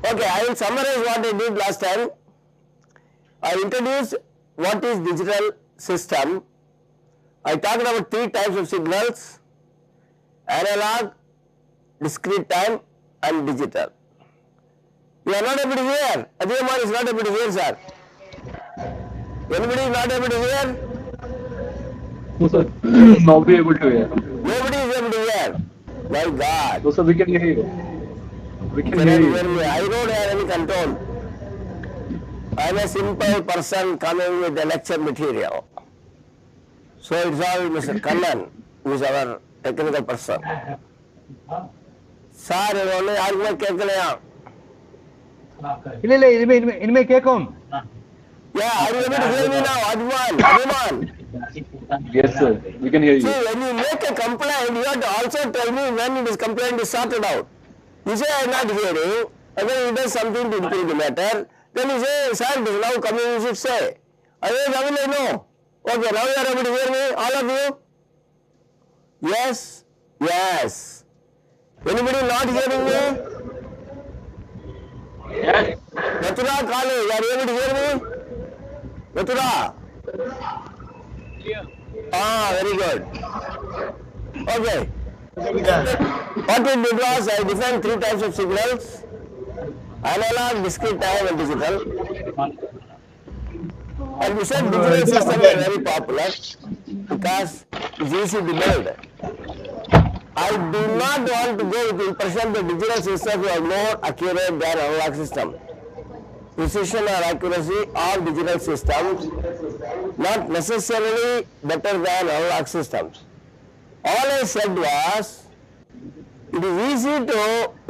Okay, I will summarize what I did last time. I introduced what is digital system. I talked about 3 types of signals: analog, discrete time and digital. You are not able to hear. Adhiyaman is not able to hear, sir. Anybody is not able to hear? No, sir. Now we able to hear. Nobody is able to hear. My God. No, sir, we can hear you. We You can hear cannot you. hear me. I don't have any control. I am a simple person coming with the lecture material. So it's all Mr. Kannan, who is our technical person. Sir இது ஒன்றும் யாருக்குமே கேட்கலையா? இல்ல இல்ல இனிமே கேட்கும். Yeah, are you able to hear me now, Adhiman? Yes, sir. We can hear you. See, when you make a complaint, you have to also tell me when this complaint is sorted out. You say I am not hearing, and then he does something to improve the matter. Then you say, sir, it is now coming, you should say. Otherwise, how will I know? Okay, now you are able to hear me, all of you? Yes? Yes. Anybody not hearing me? Yes. Mathura College, are you able to hear me? Mathura? Ah, very good. Okay. What we did was I defined 3 types of signals: analog, discrete time and digital. And we said digital systems are very popular because it's easy to build. I do not want to go with the impression that digital systems are more accurate than analog systems. Precision or accuracy of digital systems not necessarily better than analog systems. All I said was it is easy to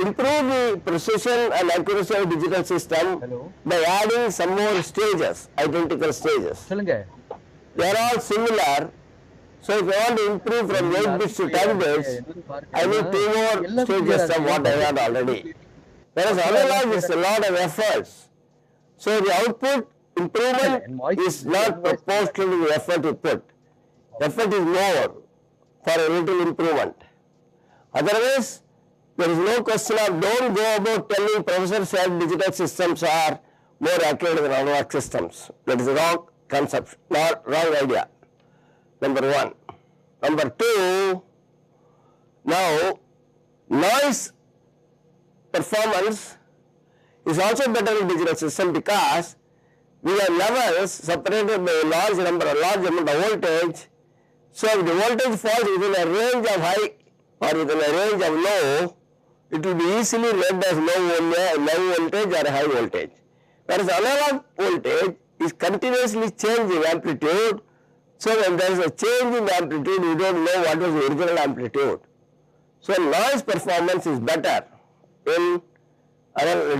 improve the precision and accuracy of digital system by adding some more stages, identical stages. சொல்லுங்க. They are all similar. So if I want to improve from 8 bits to 10 bits, I need 2 more stages of what I had already. Whereas analog is a lot of efforts. So the output improvement is not proportional to the effort you put. Effort is more for a little improvement. Otherwise, there is no question of don't go about telling professor said digital systems are more accurate than analog systems. That is a wrong concept, not wrong idea. Number 1. Number 2, now noise performance is also better in digital system because we have levels separated by a large amount of voltage. So if the voltage falls within a range of high or within a range of low, it will be easily read as low voltage or high voltage. Whereas analog voltage is continuously changing amplitude. So when there is a change in the amplitude, you don't know what was the original amplitude. So noise performance is better in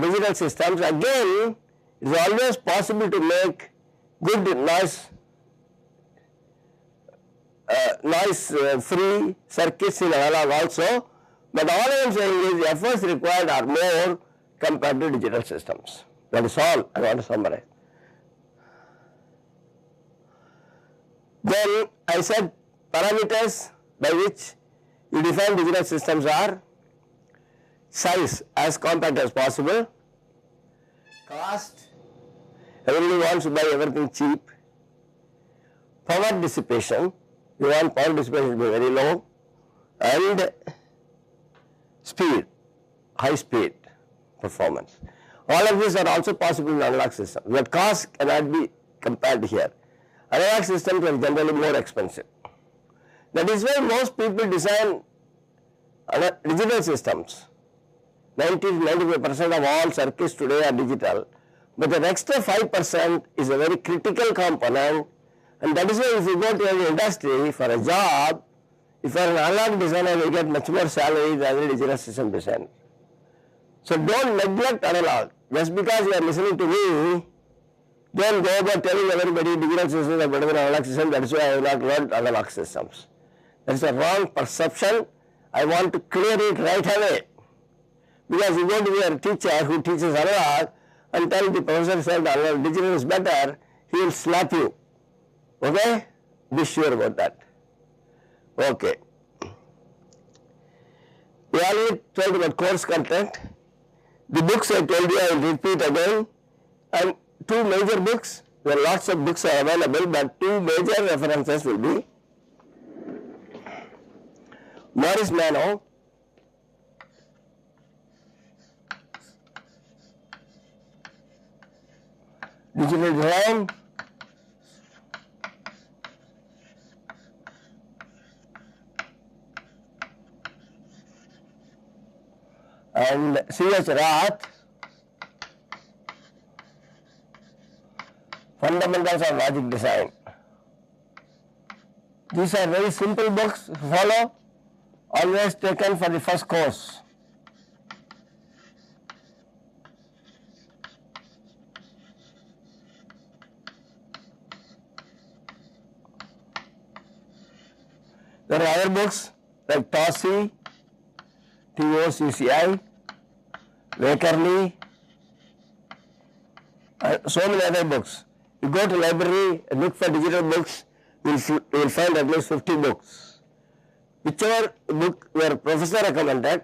digital systems. Again, it is always possible to make good noise-free circuits in analog also, but all I am saying is the efforts required are more compared to digital systems. That is all I want to summarize. Then I said parameters by which you define digital systems are size as compact as possible, cost, everybody wants to buy everything cheap, power dissipation, you want power dissipation to be very low, and speed, high speed performance. All of these are also possible in analog systems, but cost cannot be compared here. Analog systems are generally more expensive. That is why most people design digital systems. 90-95% of all circuits today are digital, but the extra 5% is a very critical component, and that is why if you go to any industry for a job, if you are an analog designer, you get much more salary than a digital system designer. So don't neglect analog. Just because you are listening to me, don't go about telling everybody digital systems are better than analog systems. That is why I have not learned analog systems. That is a wrong perception. I want to clear it right away. Because you go to your teacher who teaches analog and tell the professor said digital is better, he will slap you. Okay? Be sure about that. Okay. We already told about course content. The books I told you, I will repeat again. And two major books, there are lots of books are available, but two major references will be Morris Mano, Digital Design, and C.H. Rath, Fundamentals of Logic Design. These are very simple books to follow, always taken for the first course. There are other books like TOCCI, TOCCI, Wakerly, so many other books. You go to library, look for digital books, you will find at least 50 books. Whichever book your professor recommended,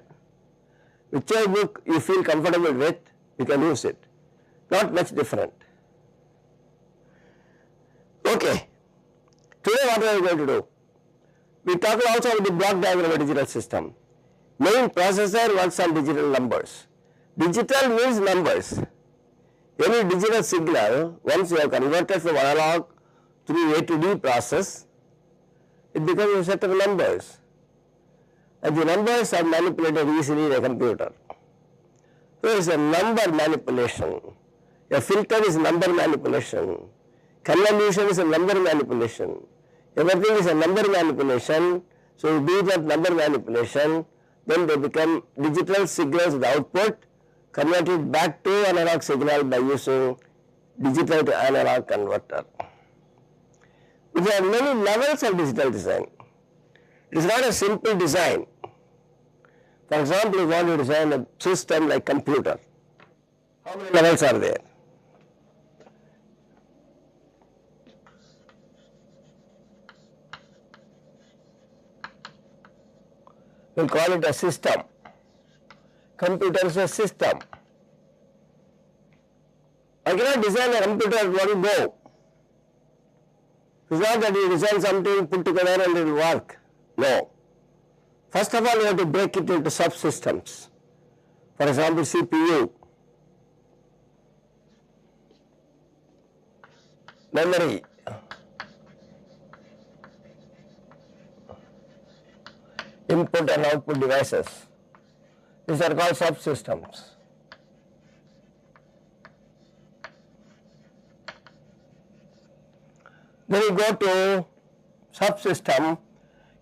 whichever book you feel comfortable with, you can use it. Not much different. Okay. Today what are we going to do? We talk also about the block diagram of a digital system. Main processor works on digital numbers. Digital means numbers. Any digital signal, once you have converted from analog through A to D process, it becomes a set of numbers. And the numbers are manipulated easily in a computer. So it's a number manipulation. A filter is number manipulation. Convolution is a number manipulation. Everything is a number manipulation. So you do that number manipulation, then they become digital signals with output, converted back to analog signal by using digital to analog converter. There are many levels of digital design. It is not a simple design. For example, you want to design a system like computer. How many levels are there? We call it a system. Computer is a system. I cannot design a computer at one go. It's not that you design something, put together and it will work. No. First of all, you have to break it into subsystems. For example, CPU, memory, input and output devices. These are called subsystems. Then you go to subsystem.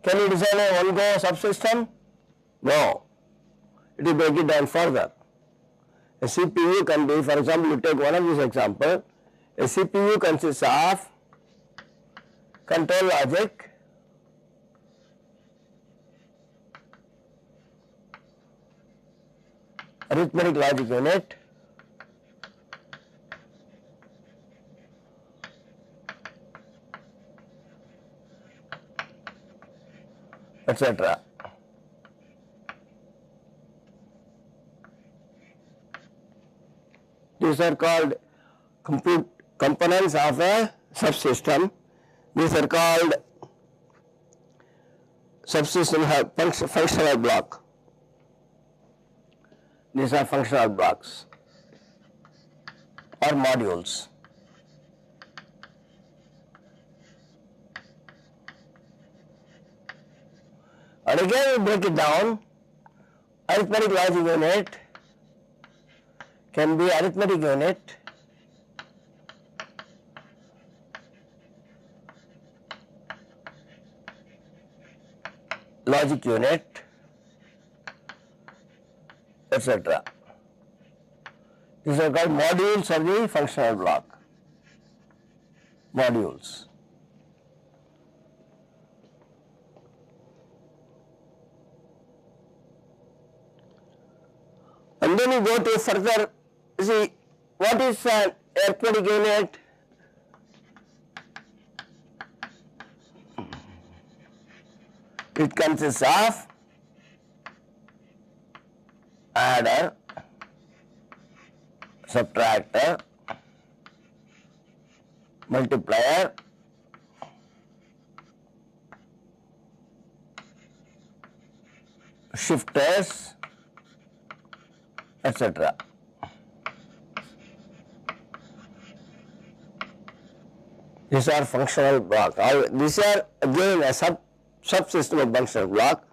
Can you design a one-go subsystem? No. It will break it down further. A CPU can be, for example, you take one of these examples. A CPU consists of control logic, arithmetic logic unit, etc. These are called components of a subsystem. These are called subsystem functional block. These are functional blocks or modules. And again we break it down. Arithmetic logic unit can be arithmetic unit, logic unit, etc. These are called modules of the functional block. Modules. And then you go to further, see what is an arithmetic unit? It consists of adder, subtractor, multiplier, shifters, etc. These are functional blocks. These are again a subsystem of functional block.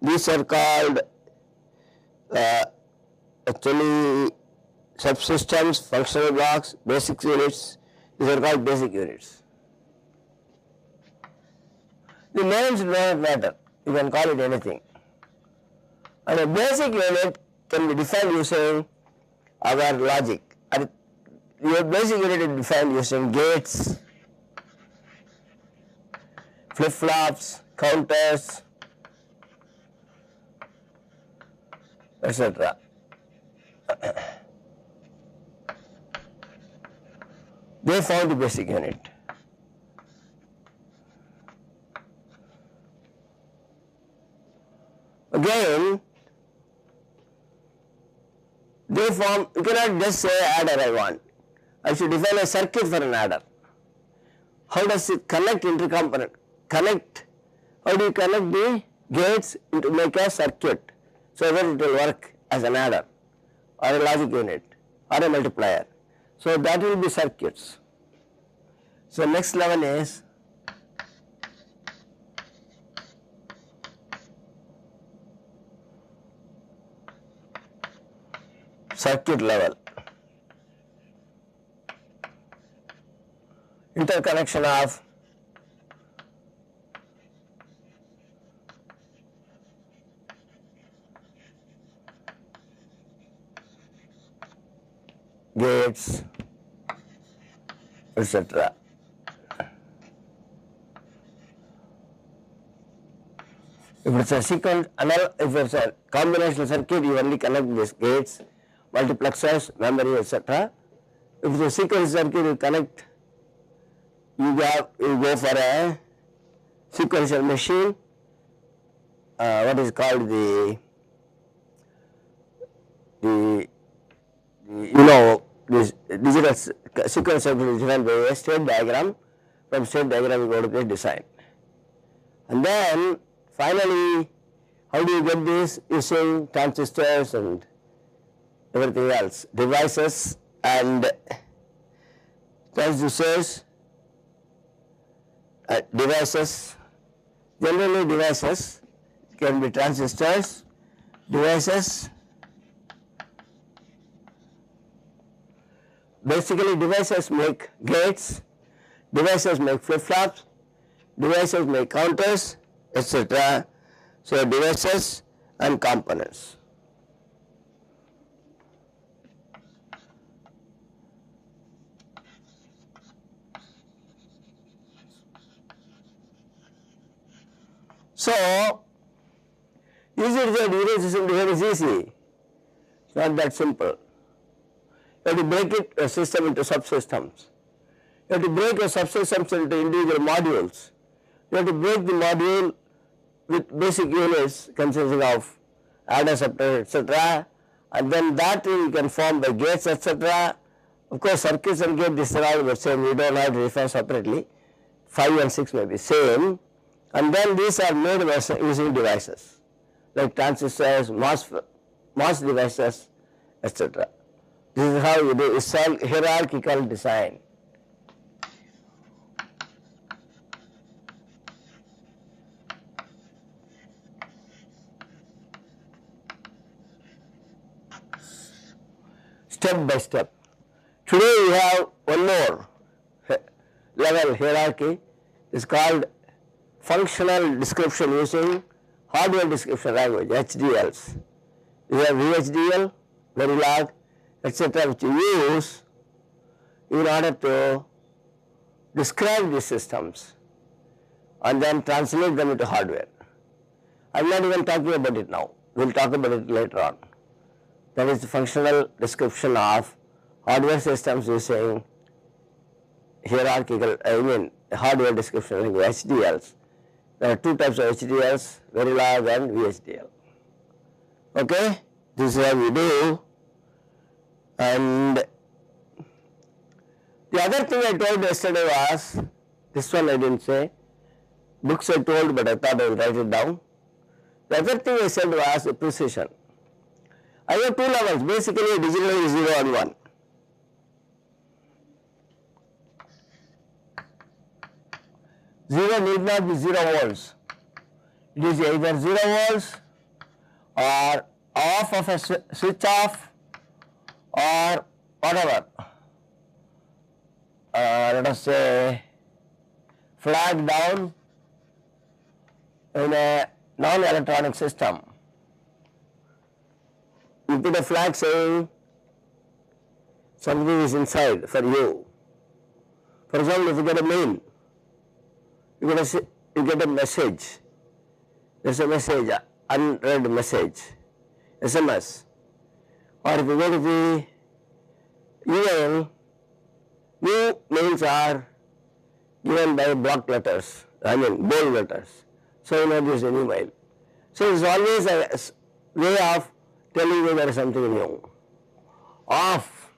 These are called actually subsystems, functional blocks, basic units. These are called basic units. The names do not matter. You can call it anything. And a basic unit can be defined using our logic. And your basic unit is defined using gates, flip-flops, counters, etc. They found the basic unit. Again, they form, you cannot just say adder I want. I should define a circuit for an adder. How does it connect intercomponent? How do you connect the gates to make a circuit so that it will work as an adder or a logic unit or a multiplier? So that will be circuits. So next level is circuit level. Interconnection of gates, etc. If it's a sequence, if it's a combinational circuit, you only connect these gates, multiplexers, memory, etc. If it's a sequence circuit, you connect, you go for a sequential machine, what is called this digital sequence circuit is defined by a state diagram. From state diagram you go to the design. And then finally, how do you get this? Using transistors and everything else, devices and transistors, generally devices can be transistors, devices. Basically devices make gates, devices make flip-flops, devices make counters, etc. So devices and components. So user system design is easy. It's not that simple. You have to break a system into subsystems. You have to break a subsystems into individual modules. You have to break the module with basic units consisting of adder, subtractor, etc. And then that you can form by gates, etc. Of course, circuits and gates, this is all the same. We don't have to define separately. 5 and 6 may be same. And then these are made using devices like transistors, MOS devices, etc. This is how you do. It's called hierarchical design. Step by step. Today we have one more level hierarchy. It's called functional description using hardware description language, HDLs. You have VHDL, Verilog, etc. which you use in order to describe these systems and then translate them into hardware. I am not even talking about it now. We will talk about it later on. That is the functional description of hardware systems using hardware description language, HDLs. There are two types of HDLs, Verilog and VHDL. Okay, this is how we do. And The other thing I told yesterday was, this one I didn't say, books I told but I thought I will write it down. The other thing I said was precision. I have two levels, basically digital is 0 and 1. Zero need not be 0 volts. It is either 0 volts or off of a switch off or whatever. Let us say flag down in a non-electronic system. You put a flag saying something is inside for you. For example, if you get a mail, you get a message. There's a message, unread message, SMS. Or if you go to the email, new mails are given by block letters, bold letters. So you know this is an email. So it's always a way of telling you there is something new. Off.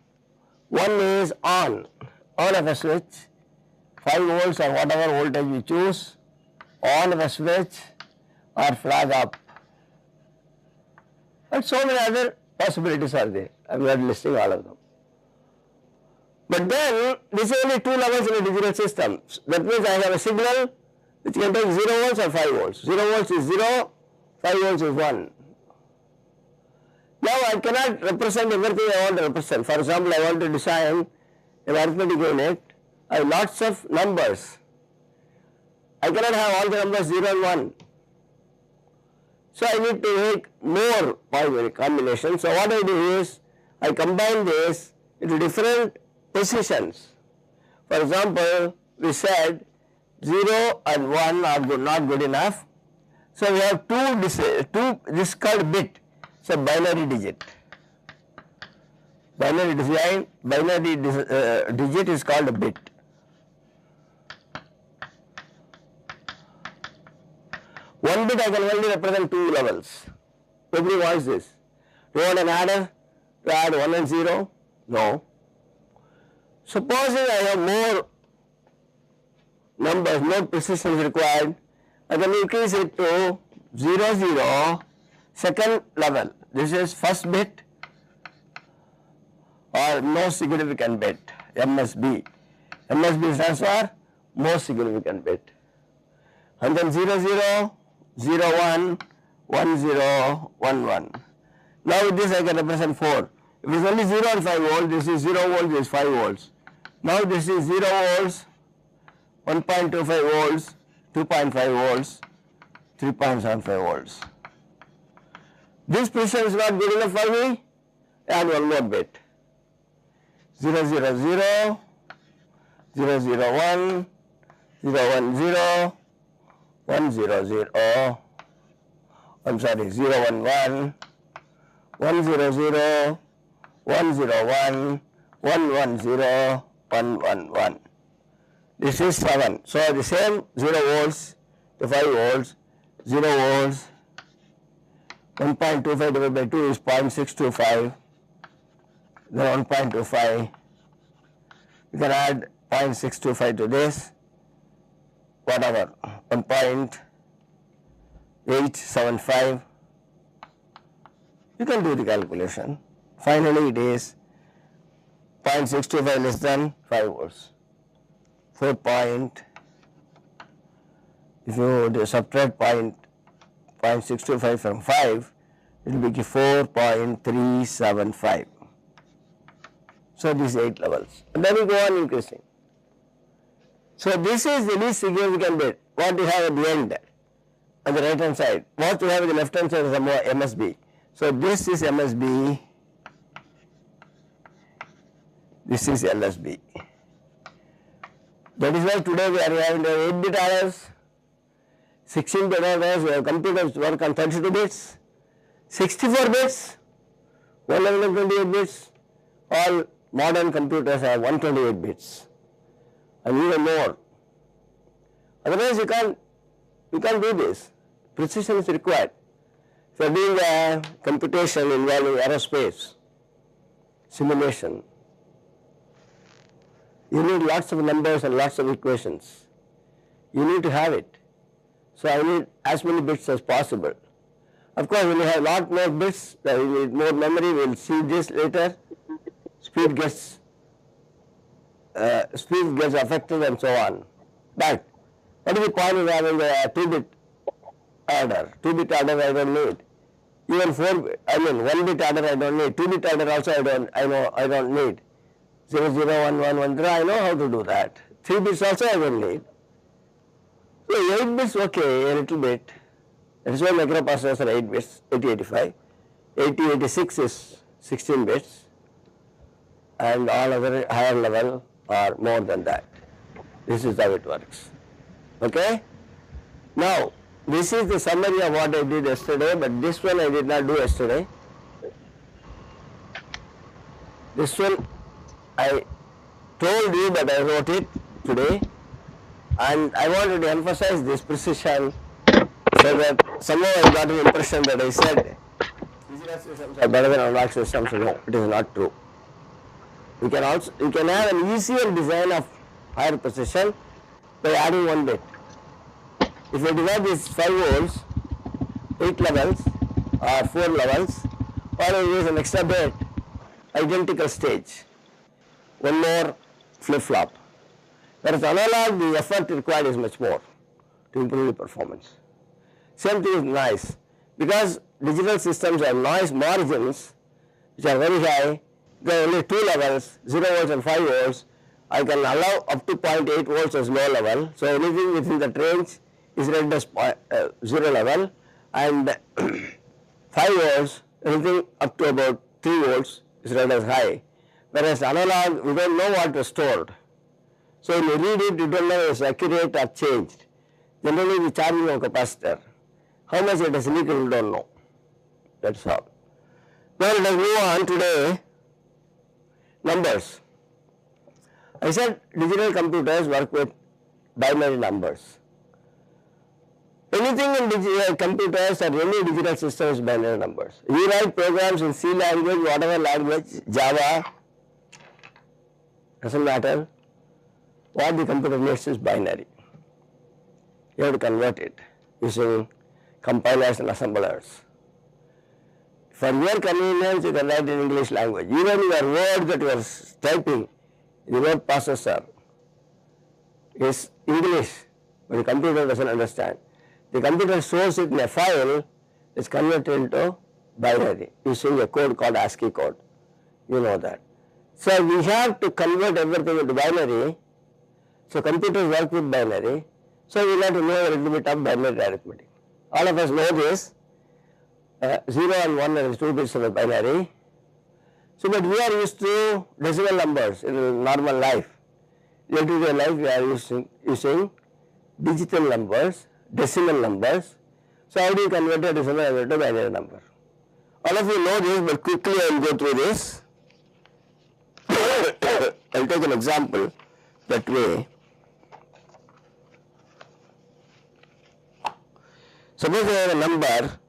One is on of a switch, 5 volts or whatever voltage you choose, on of a switch or flag up. And so many other possibilities are there. I am not listing all of them. But then, this is only 2 levels in a digital system. That means I have a signal which can take 0 volts or 5 volts. 0 volts is 0, 5 volts is 1. Now I cannot represent everything I want to represent. For example, I want to design an arithmetic unit. I have lots of numbers. I cannot have all the numbers 0 and 1. So I need to make more binary combinations. So what I do is, I combine this into different positions. For example, we said 0 and 1 are not good enough. So we have two, this is called bit. So binary digit. Binary digit is called a bit. One bit I can only represent 2 levels. Nobody wants this. Do you want an adder to add 1 and 0? No. Supposing I have more numbers, more precision is required, I can increase it to 0, 0, second level. This is first bit or most significant bit, MSB. MSB stands for most significant bit. And then 0, 0, 0, 1, 1, 0, 1, 1. Now with this I can represent 4. If it is only 0 and 5 volts, this is 0 volts, this is 5 volts. Now this is 0 volts, 1.25 volts, 2.5 volts, 3.75 volts. This precision is not good enough for me. Add one more bit. 0, 0, 0, 0, 0, 1, 0, 1, 0, 1, 0, 0, I'm sorry, 0, 1, 1, 1, 0, 0, 1, 0, 1, 1, 1, 0, 1, 1, 1. This is 7. So the same 0 volts to 5 volts, 0 volts, 1.25 divided by 2 is 0.625, then 1.25, you can add 0.625 to this, whatever, 1.875, you can do the calculation. Finally it is 0.625 less than 5 volts. 4 point, if you subtract 0.625 from 5, it will be 4.375. So these 8 levels. And then you go on increasing. So this is the least significant bit. What you have at the end on the right hand side. What you have at the left hand side is MSB. So this is MSB. This is LSB. That is why today we are having 8-bit adders, 16-bit adders. We have computers work on 32 bits, 64 bits, 128 bits. All modern computers have 128 bits, and even more. Otherwise, you can't do this. Precision is required. If you are doing a computation involving aerospace, simulation, You need lots of numbers and lots of equations. You need to have it. So I need as many bits as possible. Of course, when you have lot more bits, you need more memory. We'll see this later. Speed gets affected and so on. But what is the point of having a 2-bit adder? 2-bit adder I don't need. Even 1-bit adder I don't need. 2-bit adder also I don't need. 0, 0, 1, 1, 1, 0, I know how to do that. 3 bits also I don't need. So 8 bits okay, a little bit. That is why microprocessors are 8 bits, 8085. 8086 is 16 bits. And all other higher level are more than that. This is how it works. Okay? Now, this is the summary of what I did yesterday, but this one I did not do yesterday. This one I told you, but I wrote it today. And I wanted to emphasize this precision so that somehow I got the impression that I said digital systems are better than analog systems. No, it is not true. You can have an easier design of higher precision by adding 1 bit. If you divide these 5 volts, 8 levels or 4 levels, or you use an extra bit, identical stage, 1 more flip-flop. Whereas analog, the effort required is much more to improve the performance. Same thing is noise. Because digital systems have noise margins which are very high, there are only 2 levels, 0 volts and 5 volts. I can allow up to 0.8 volts as low level. So anything within that range is read as 0 level, and 5 volts, anything up to about 3 volts is read as high. Whereas analog, we don't know what was stored. So when you read it, you don't know if it's accurate or changed. Generally, we charge a capacitor. How much it is leaked, you don't know. That's all. Now let us move on today. Numbers. I said digital computers work with binary numbers. Anything in digital computers or any digital system is binary numbers. You write programs in C language, whatever language, Java, doesn't matter. What the computer needs is binary. You have to convert it using compilers and assemblers. For your convenience, you can write in English language. Even your word that you are typing, the word processor is English, but the computer doesn't understand. The computer stores it in a file, it's converted into binary using a code called ASCII code. You know that. So we have to convert everything into binary. So computers work with binary. So we have to know a little bit of binary arithmetic. All of us know this. 0 and 1 are 2 bits of a binary. So but we are used to decimal numbers in normal life. In everyday life we are using digital numbers, decimal numbers. So how do you convert a decimal number to binary number? All of you know this, but quickly I will go through this. I will take an example that way. Suppose I have a number,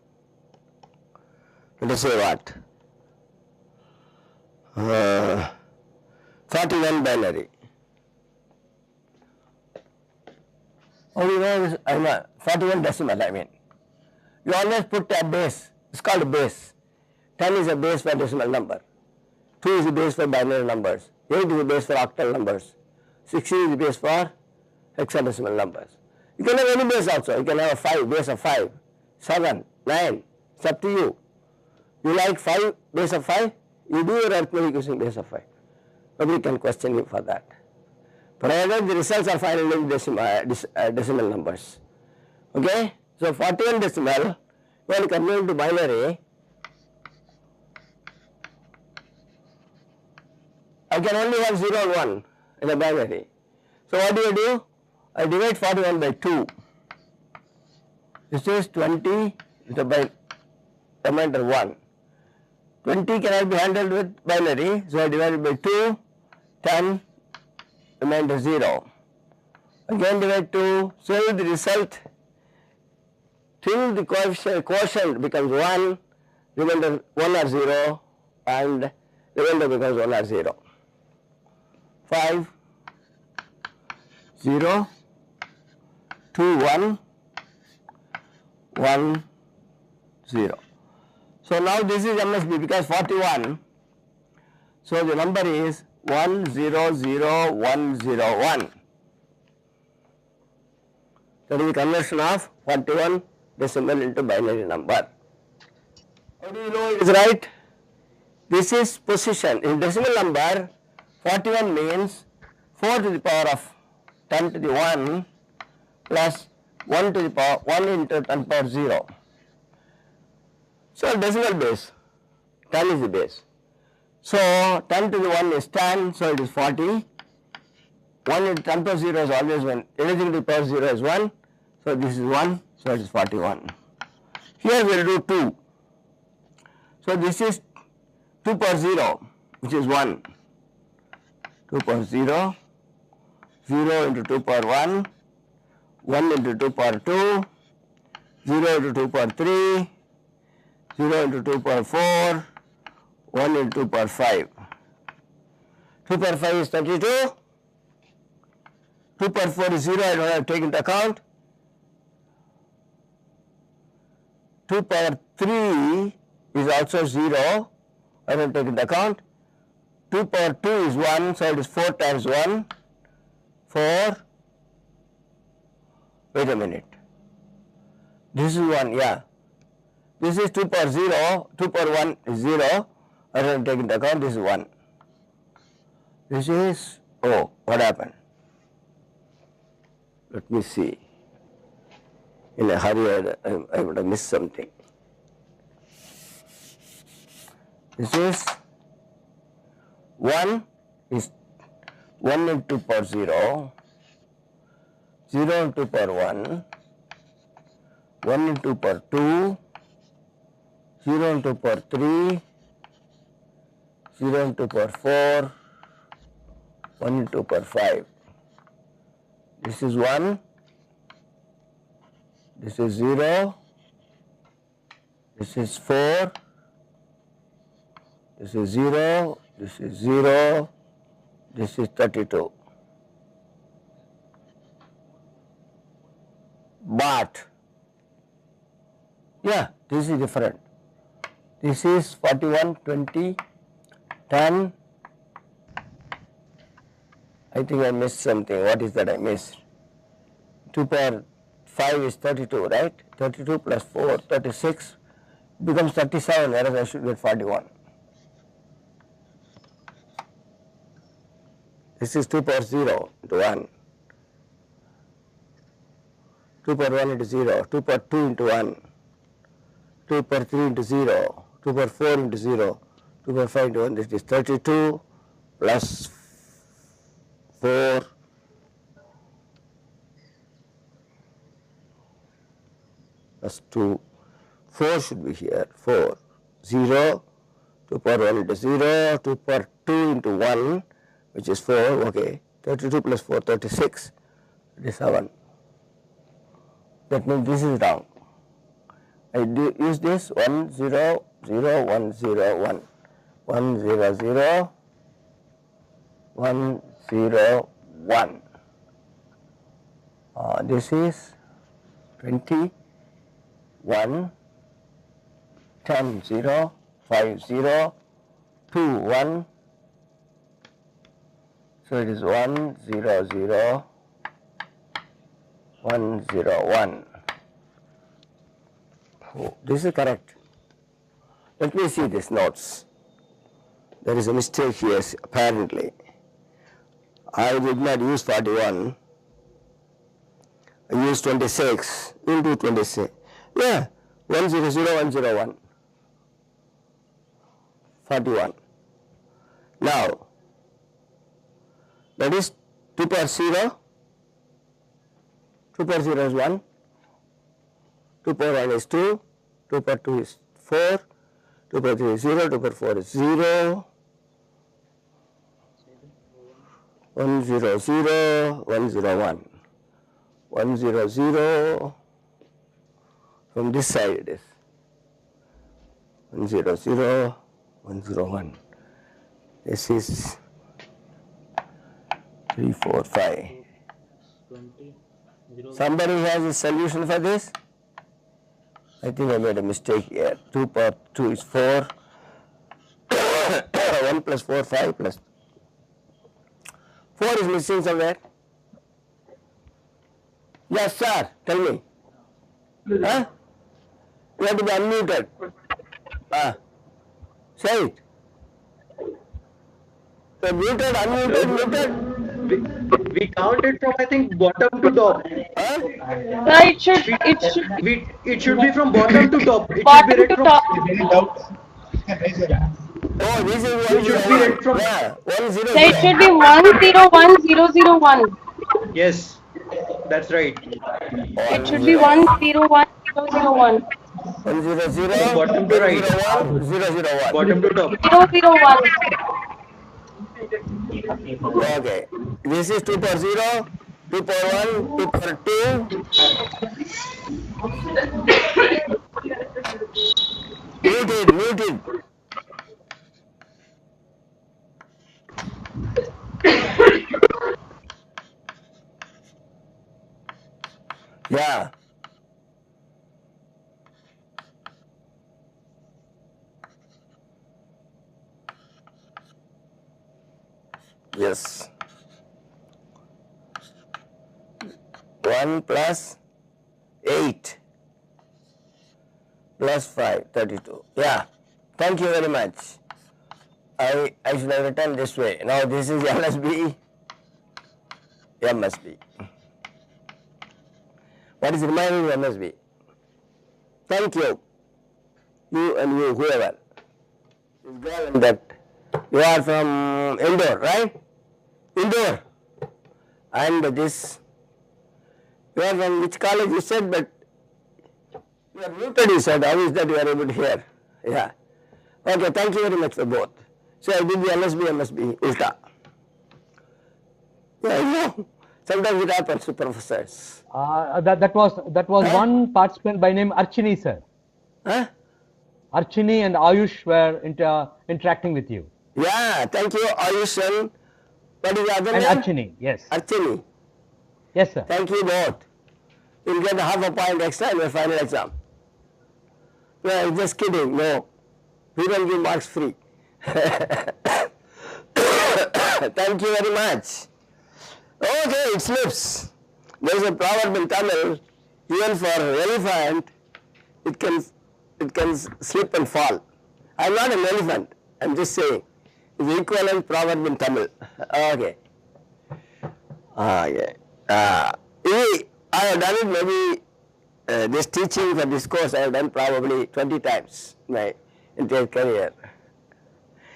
let us say what? 41 binary. How do you know this? 41 decimal, I mean. You always put a base, it's called a base. 10 is a base for decimal number. 2 is the base for binary numbers. 8 is the base for octal numbers. 16 is the base for hexadecimal numbers. You can have any base also. You can have a 5, base of 5, 7, 9. It's up to you. You like 5, base of 5? You do your arithmetic using base of 5. Nobody can question you for that. Provided the results are finally in decimal numbers. Okay? So 41 decimal, when converted to binary, I can only have 0 and 1 in a binary. So what do? I divide 41 by 2. This is 20 by remainder 1. 20 cannot be handled with binary, so I divide it by 2, 10, remainder 0. Again divide 2, so the result till the quotient becomes 1, remainder 1 or 0, and remainder becomes 1 or 0. 5, 0, 2, 1, 1, 0. So now this is MSB because 41. So the number is 100101. That is the conversion of 41 decimal into binary number. How do you know it is right? This is position. In decimal number, 41 means 4 to the power of 10 to the 1 plus 1 to the power 1 into 10 power 0. So decimal base, 10 is the base. So 10 to the 1 is 10, so it is 40. 1 into 10 power 0 is always 1. Anything to the power 0 is 1. So this is 1, so it is 41. Here we will do 2. So this is 2 power 0, which is 1. 2 power 0, 0 into 2 power 1, 1 into 2 power 2, 0 into 2 power 3, 0 into 2 power 4, 1 into 2 power 5. 2 power 5 is 32. 2 power 4 is 0, I don't have to take into account. 2 power 3 is also 0, I don't take into account. 2 power 2 is 1, so it is 4 times 1, 4. Wait a minute. This is 1, yeah. This is 2 power 0, 2 power 1 is 0, I don't take into account, this is 1. This is, oh, what happened? Let me see. In a hurry, I would have missed something. This is 1 is 1 into 2 power 0, 0 into 2 power 1, 1 into 2 power 2, 0 into 2 power 3, 0 into 2 power 4, 1 into 2 power 5. This is 1, this is 0, this is 4, this is 0, this is 0, this is 32. But, yeah, this is different. This is 41, 20, 10. I think I missed something. What is that I missed? 2 power 5 is 32, right? 32 plus 4, 36 becomes 37, whereas I should get 41. This is 2 power 0 into 1. 2 power 1 into 0, 2 power 2 into 1, 2 power 3 into 0, 2 power 4 into 0, 2 power 5 into 1, this is 32 plus 4 plus 2, 4 should be here, 4, 0, 2 power 1 into 0, 2 power 2 into 1, which is 4, okay, 32 plus 4, 36, it is 7. That means this is wrong. I use this 1, 0, 0, 1, 0, 1, 1, 0, 0, 1, 0, 1. This is 20, 1, 10, 0, 5, 0, 2, 1. So it is 1, 0, 0, 1, 0, 1. Oh, this is correct. Let me see these notes. There is a mistake here apparently. I did not use 41. I used 26 into 26. Yeah, 1, 0, 0, 1, 0, 1. 41. Now, that is 2 power 0. 2 power 0 is 1. 2 power 1 is 2, 2 power 2 is 4, 2 power 3 is 0, 2 power 4 is 0, 1, 0, 0, 1, 0, 1, 1, 0, 0, from this side it is 1, 0, 0, 1, 0, 1, this is 3, 4, 5, Somebody has a solution for this? I think I made a mistake here. 2 power 2 is 4. 1 plus 4, 5 plus 4 is missing somewhere. Yes, sir. Tell me. Huh? You have to be unmuted. Say it. So muted, unmuted, muted. We count it from, I think, bottom to top. Huh? It should It should be from bottom to top. It should be bottom read to from. top. Oh, this is It should be read from. yeah, 1 0 So it should be 101001. Yes, that's right. It should be 101001. 1 0 0 Bottom to right. 1 0 0 1. Bottom to top. 001. Okay. This is 2 power 0, 2 power 1, 2 power 2. Muted. Yeah. Yes. 1 plus 8 plus 5, 32. Yeah. Thank you very much. I should have written this way. Now this is LSB, MSB. What is remaining MSB? Thank you. You and you, whoever. This girl and that. You are from Indore, right? Indore. And this, you are from which college you said, but you are muted, you said. How is that you are able to hear? Yeah. Okay, thank you very much for both. So I did the LSB, MSB, ulta. Yeah, I know. Sometimes it happens to professors. That was one participant by name Archini, sir. Huh? Archini and Ayush were interacting with you. Yeah, thank you, Ayush. And what is the other And name? Archini, yes. Archini. Yes, sir. Thank you both. You'll get half a point extra in your final exam. No, just kidding. No, we don't give marks free. Thank you very much. Okay, it slips. There is a proverb in Tamil, even for elephant, it can slip and fall. I'm not an elephant, I'm just saying. It's equivalent proverb in Tamil. Okay. Yeah. I have done it maybe, this teaching for this course I have done probably 20 times in my entire career.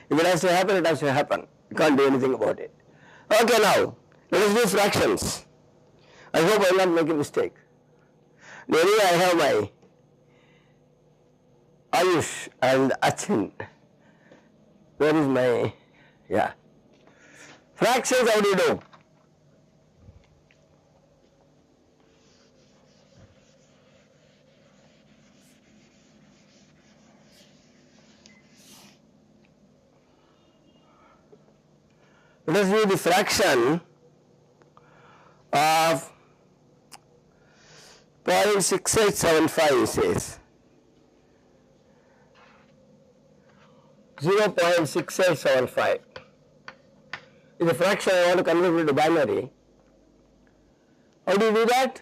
If it has to happen, it has to happen. You can't do anything about it. Okay, now, let us do fractions. I hope I will not make a mistake. Anyway, I have my Ayush and Achin. Where is my, yeah. Fractions, how do you do? Let us do the fraction of 0.6875, it says. 0.6875 is a fraction I want to convert into binary. How do you do that?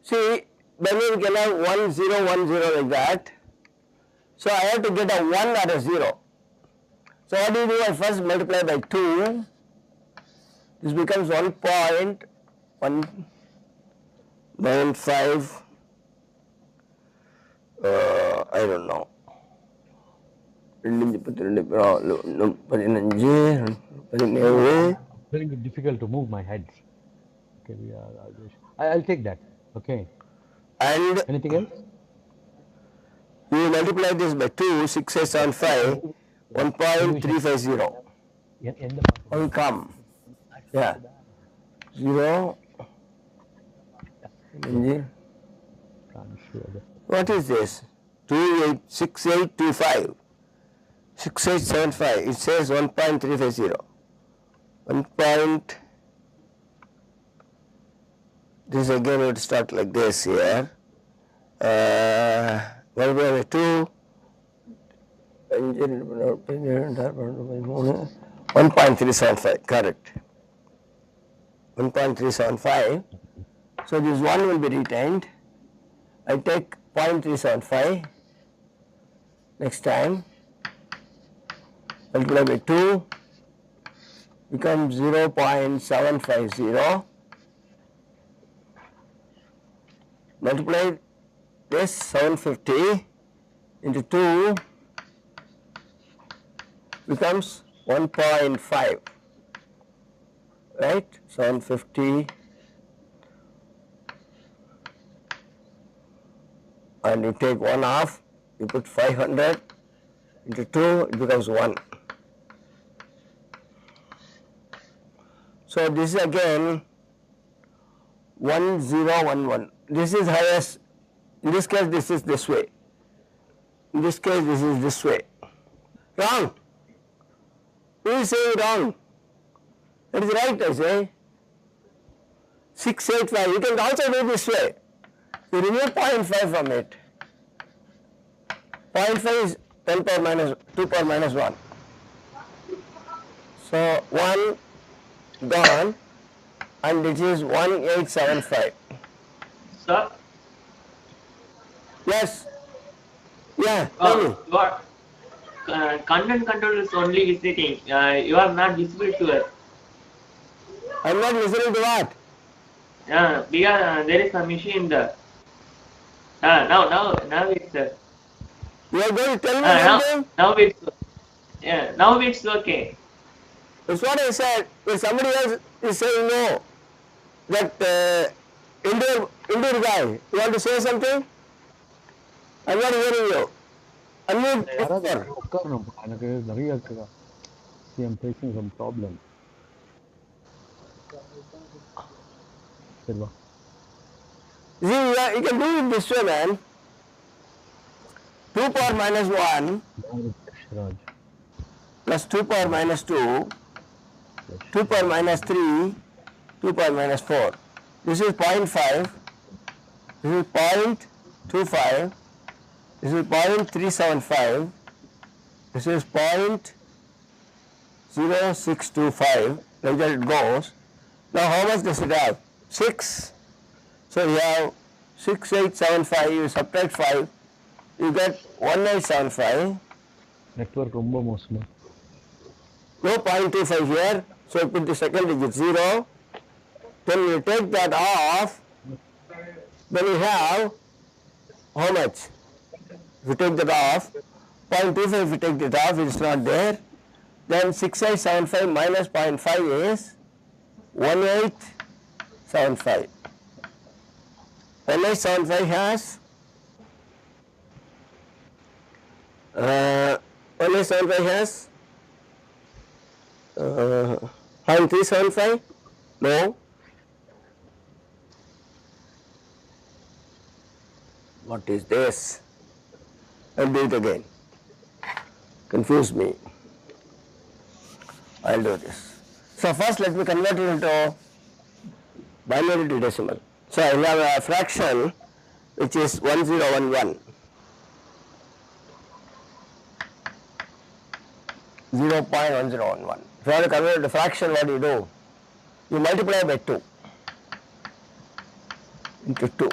See, binary can have 1, 0, 1, 0 like that. So I have to get a 1 or a 0. So what do you do? I first multiply by 2. This becomes 1.195. I don't know. Very difficult to move my head. Okay, I'll take that. Okay. And Anything else? you multiply this by 2, 6875, 1.350. How will come? Yeah. 0. What is this? 286825. 6875. It says 1.350. This again would start like this here. What will be 2? 1.375, correct. 1.375. So this 1 will be retained. I take 0.375 next time, multiply by 2, becomes 0.750. Multiply this 750 into 2 becomes 1.5, right? 750 and you take 1 half, you put 500 into 2, it becomes 1. So this is again 1011. This is highest. In this case, this is this way. In this case, this is this way. Wrong. Who is saying wrong? That is right, I say. 685. You can also do this way. You remove 0.5 from it. 0.5 is 10 power minus 2 power minus 1. So 1 gone, and it is 1875. Sir, Yes. Yeah, tell me. your content control is only visiting. You are not visible to us. I'm not listening to what? There is a machine there. Now it's You are going to tell me something? now it's okay. That's what I said. If somebody else is saying no, that Indoor guy, you want to say something? I'm not hearing you. Unmute. யாராவது உட்காரணும் எனக்கு நிறைய இருக்குதா. See, I'm facing some problem. சரி வா. See, you can do it this way, man. 2 power minus 1 Raj. plus 2 power minus 2, 2 power minus 3, 2 power minus 4. This is 0.5, this is 0.25, this is 0.375, this is 0.0625, like that it goes. Now how much does it have? 6. So you have 6875, you subtract 5, you get 1875. Network ரொம்ப மோசமா. No 0.25 here, so put the second digit 0. Then you take that off, then you have how much? If you take that off, 0.25 if you take that off, it's not there. Then 6875 minus 0.5 is 1875. 1875 has 1875 has 0.375? No. What is this? I'll do it again. Confuse me. I'll do this. So first let me convert it into binary to decimal. So I have a fraction which is 1011. 0.1011. If you want to convert it to fraction, what do? You multiply by 2 into 2.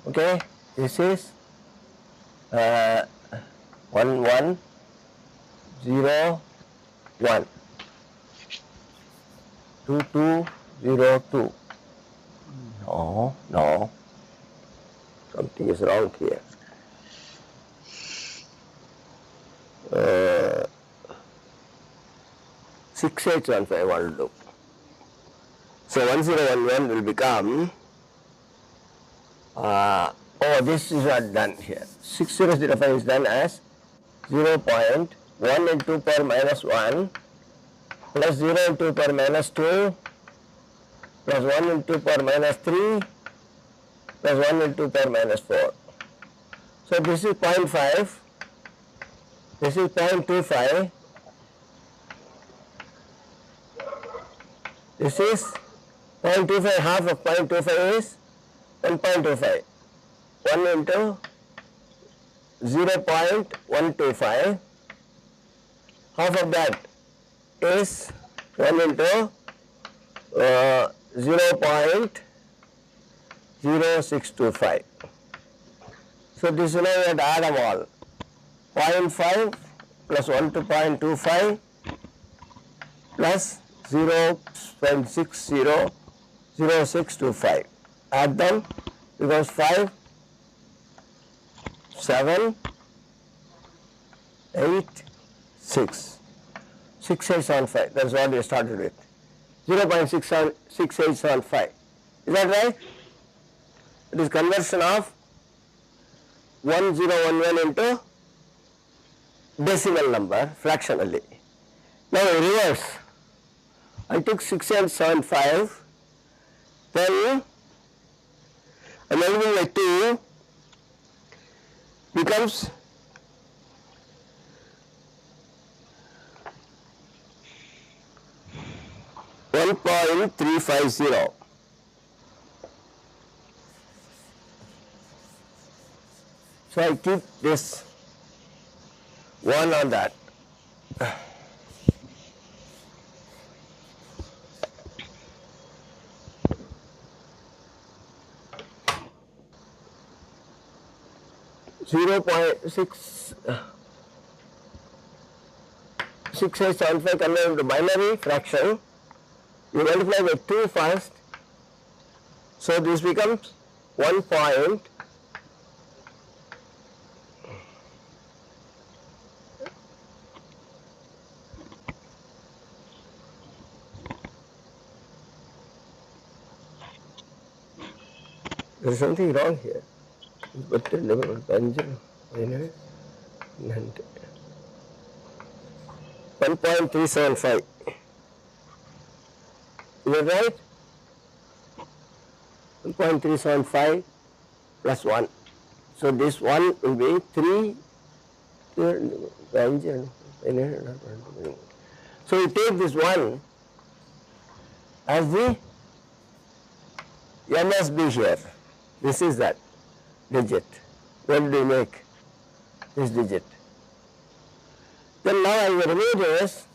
Okay, this is 1101 2202. No, something is wrong here. 6815 I want to do. So 1011 will become, this is not done here. 6005 is done as 0.1 into 2 power minus 1 plus 0 into 2 power minus 2 plus 1 into 2 power minus 3 plus 1 into 2 power minus 4. So this is 0.5, this is 0.25, this is 0.25, half of 0.25 is 1.25. 1 into 0.125, half of that is 1 into 0.0625. So this is now we have to add them all. 0.5 plus 1 to 0.25 plus 0.600625. Add them, because 5, 7, 8, 6. 6875. That's what we started with. 0.6875. Is that right? It is conversion of 1011 into decimal number fractionally. Now in reverse, I took 6875, then I multiply by 2 becomes 1.350. So I keep this 1 on that. Zero point 6875 converted to binary fraction. You multiply by 2 first. So this becomes 1 point. There is something wrong here. 1.375. Is that right? 1.375 plus 1. So this 1 will be 3. So we take this 1 as the MSB here. This is that digit. What do you make? This digit. Then now I will remove this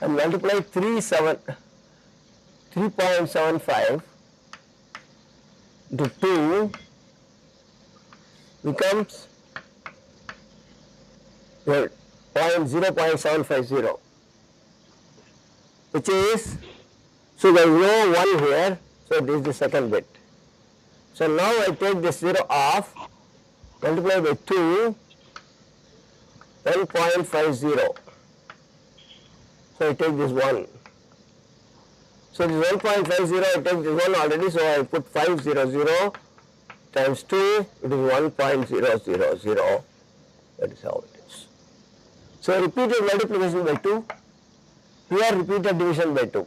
and multiply 3.75 into 2 becomes 0.750, which is, so there is no 1 here, so this is the second bit. So now I take this 0 off, multiply by 2, 1.50. So I take this 1. So this 1.50, I take this 1 already, so I put 500 times 2, it is 1.000. That is how it is. So repeated multiplication by 2, here repeated division by 2.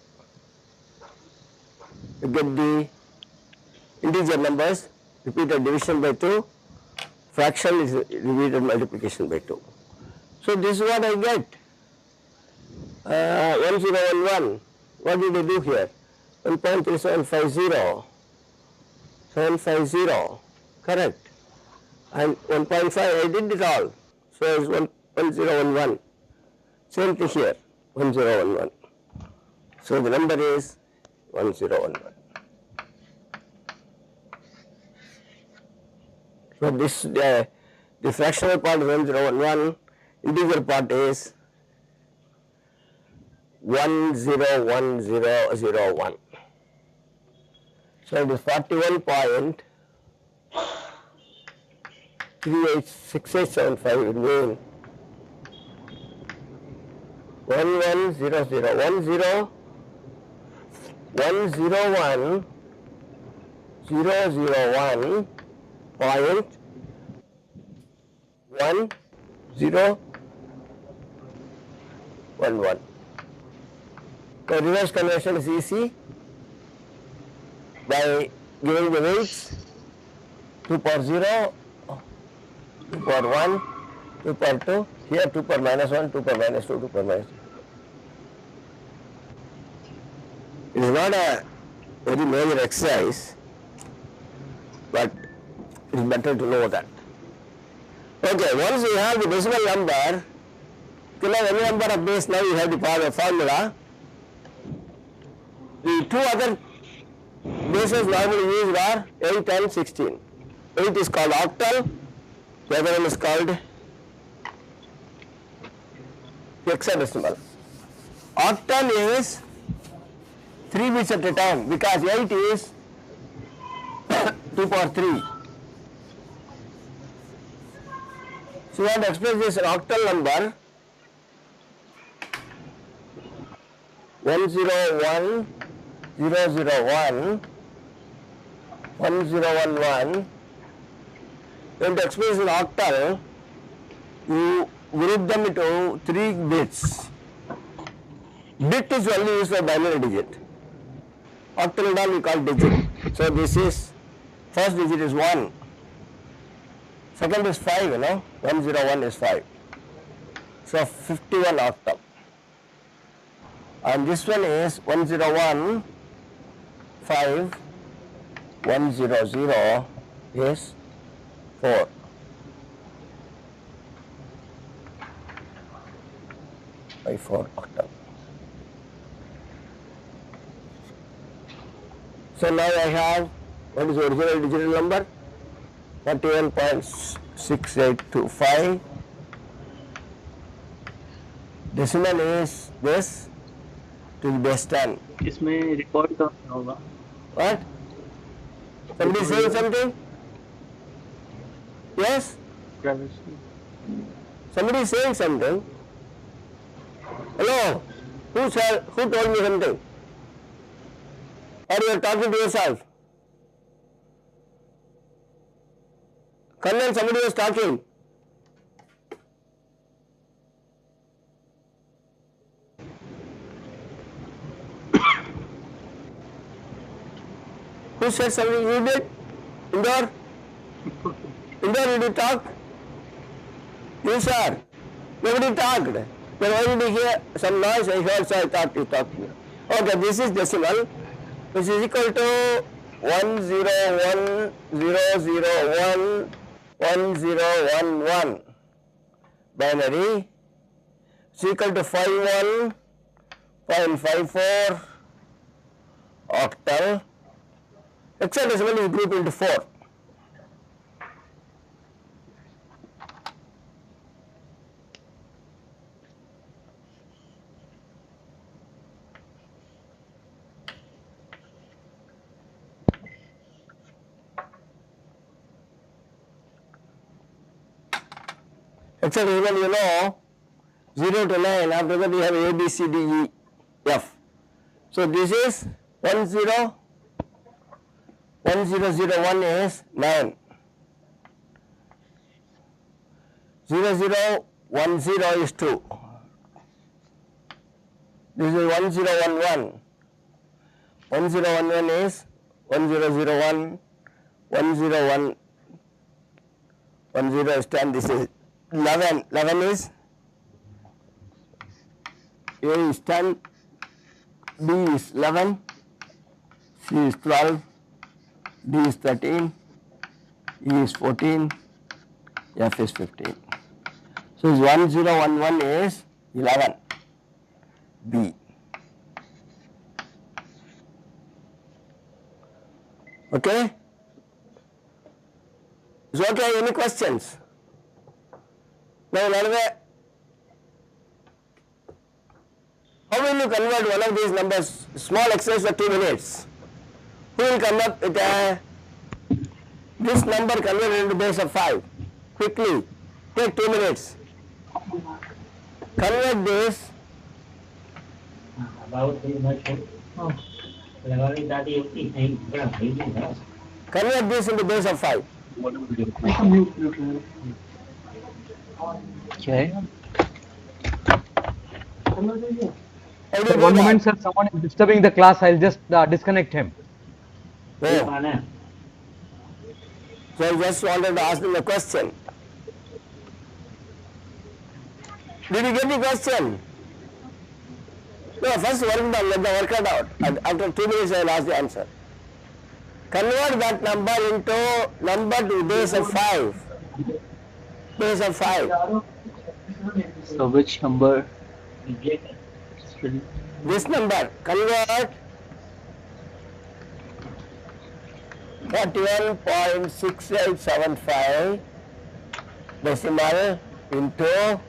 You get the integer numbers, repeated division by 2, fraction is repeated multiplication by 2. So this is what I get. 1011. What did I do here? 1.3750. 750. Correct. And 1.5, I did it all. So it's 1011. Same thing here, 1011. So the number is 1011. So this the fractional part is 1011, integer part is 101001. So it is 41.386875 will mean 101.1011. So reverse conversion is easy by giving the weights 2 power 0, 2 power 1, 2 power 2, here 2 power minus 1, 2 power minus 2, 2 power minus 2. It is not a very major exercise, but it's better to know that. Okay, once you have the decimal number, you have any number of base, now you have the formula. The two other bases normally used are 8 and 16. 8 is called octal, the other one is called hexadecimal. Octal is 3 bits at a time because 8 is 2 power 3. So you have to express this in octal number 101, 001, 1011. You have to express in octal, you group them into 3 bits. Bit is only used for binary digit. Octal and all we call digit. So this is, first digit is 1. Second is 5, 101 is 5. So 51 octal. And this one is 101, 5, 100 is 4. By 4 octal. So now I have, what is the original digital number? 41.6825. Decimal is this to the base 10. इसमें record कहाँ होगा? What? Somebody saying something? Yes? Somebody is saying something? Hello? Who told me something? Or you are talking to yourself? Colonel, somebody was talking. Who said something? You did? Indore? Indore, did you talk? You, sir? Nobody talked. Then why did you hear some noise? I heard, so I thought you talked to me. Okay, this is decimal, which is equal to 101,001,1011. Binary is equal to 51.54 octal. Hexadecimal is grouped into 4. Hexadecimal, 0 to 9, after that we have A, B, C, D, E, F. So this is 1001 is 9. 0010 is 2. This is 1011. 1011 is 1001. 101. 10 is 10. This is 11. 11 is A is 10. B is 11. C is 12. D is 13, E is 14, F is 15. So 1011 is 11, B. Okay? Is okay? Any questions? Now, another, how will you convert one of these numbers? Small exercise for 2 minutes. Who will come up with this number converted into base of 5? Quickly, take 2 minutes. Convert this. Convert this into base of 5. Okay. How do you Sir, do one that? moment, sir. Someone is disturbing the class. I'll just disconnect him. Oh. So I just wanted to ask him a question. Did you get the question? No, first work done, let the work it out. After 2 minutes I will ask the answer. Convert that number into number to base of 5. Base of 5. So which number? This number, convert 41.6875 decimal into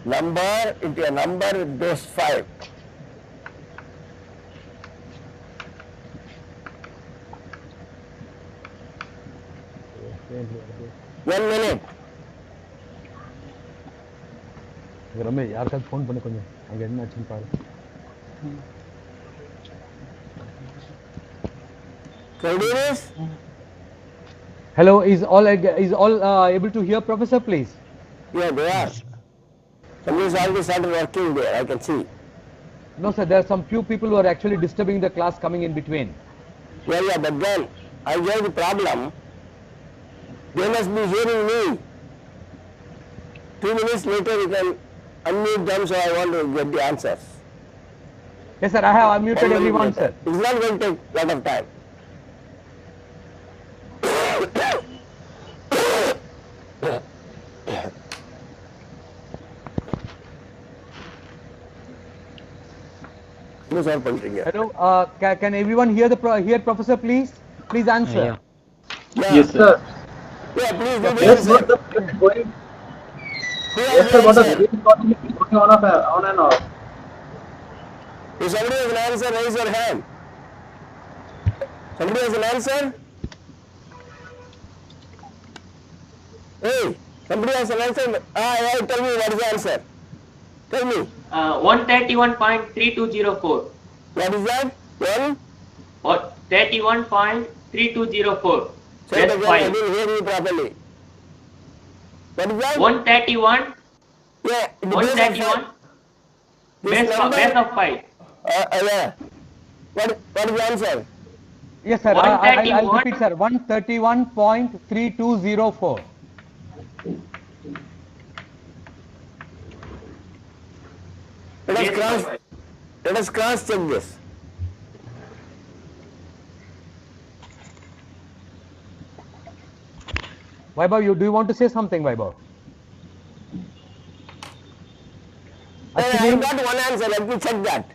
number into a number with base 5. One minute. Ramesh யாருக்காவது phone பண்ணி கொஞ்சம் அங்கே என்ன ஆச்சுன்னு பாரு. Can you do this? Hello, is all able to hear Professor, please? Yeah, they are. Somebody's already started working there, I can see. No, sir. There are some few people who are actually disturbing the class, coming in between. Yeah, but then I gave the problem. They must be hearing me. 2 minutes later you can unmute them, so I want to get the answers. Yes, sir. I have unmuted everyone, sir. It's not going to take a lot of time. Hello. Can everyone hear hear Professor, please? Please answer. Yeah. Yeah. Yes, sir. Yeah, please do the Yes, answer. what the going? Who has Yes, the sir. What answer? the going on and off? If somebody has an answer, raise your hand. Somebody has an answer? Hey, somebody has an answer? Yeah, tell me what is the answer. Tell me. 131.3204. What is that? 1? What? 31.3204. Say it Base again, I 5. didn't hear you properly. What is that? 131. Yeah, the base of 131. This number? Base of 5. Yeah. What is the answer? Yes, sir. I'll 131. repeat, sir. 131.3204. Let us cross check this. Vaibhav, do you want to say something, Vaibhav? I got one answer, let me check that.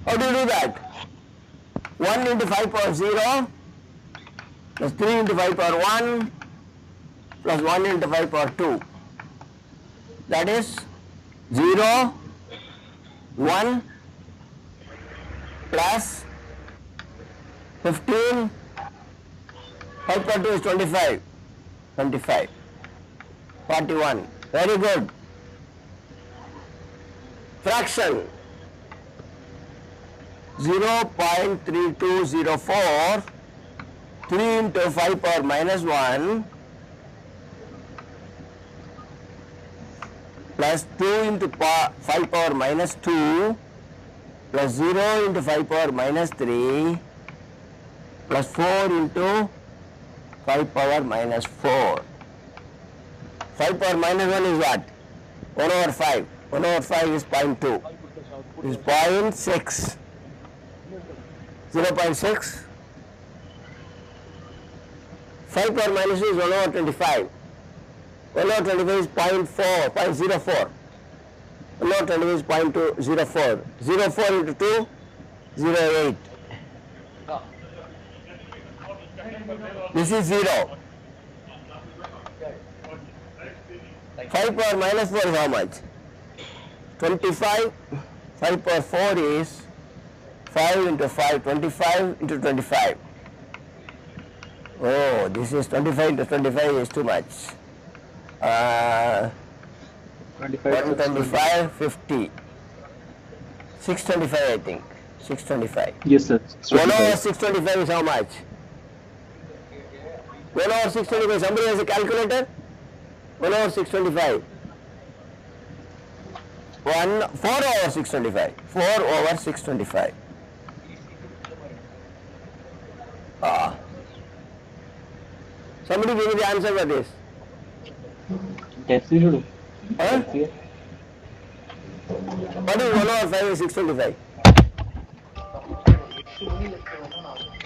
How do you do that? 1 into 5 power 0 plus 3 into 5 power 1 plus 1 into 5 power 2. That is 0, 1 plus 15, 5 power 2 is 25, 25, 41. Very good. Fraction 0.3204, 3 into 5 power minus 1 plus 2 into 5 power minus 2 plus 0 into 5 power minus 3 plus 4 into 5 power minus 4. 5 power minus 1 is what? 1 over 5. 1 over 5 is 0.2. Is 0.6. 0.6. 5 power minus 2 is 1 over 25. 1 over 25 is 0.4, 0.04. 1 over 25 is 0.204. 0.4 into 2, 0.8. This is 0. 5 power minus 4 is how much? 25. 5 power 4 is 5 into 5, 25 into 25. Oh, this is 25 into 25 is too much. 125, 50. 625 I think. 625. Yes, sir. 1 over 625 is how much? 1 over 625, somebody has a calculator? 1 over 625. 4 over 625. 4 over 625. Somebody give me the answer for this. Yes, you do. Huh? What is 1 over 5 is 625?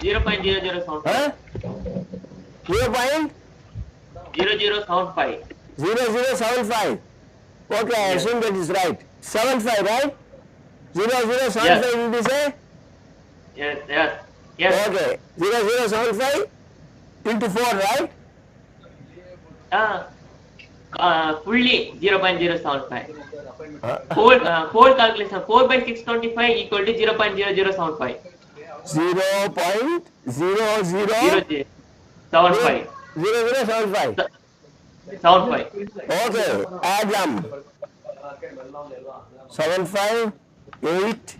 0.0075. Huh? 0.0075. 0075. Okay, I Yes. assume that is right. 75, right? 0075 Yes. will be say? Yes, yes, yes. Okay, 0075 into 4, right? Fully 0.075. Uh, Whole calculation 4 by 625 equal to 0.0075. 0.0075. 0075. 0075. 75. Okay, add them. 75, 8,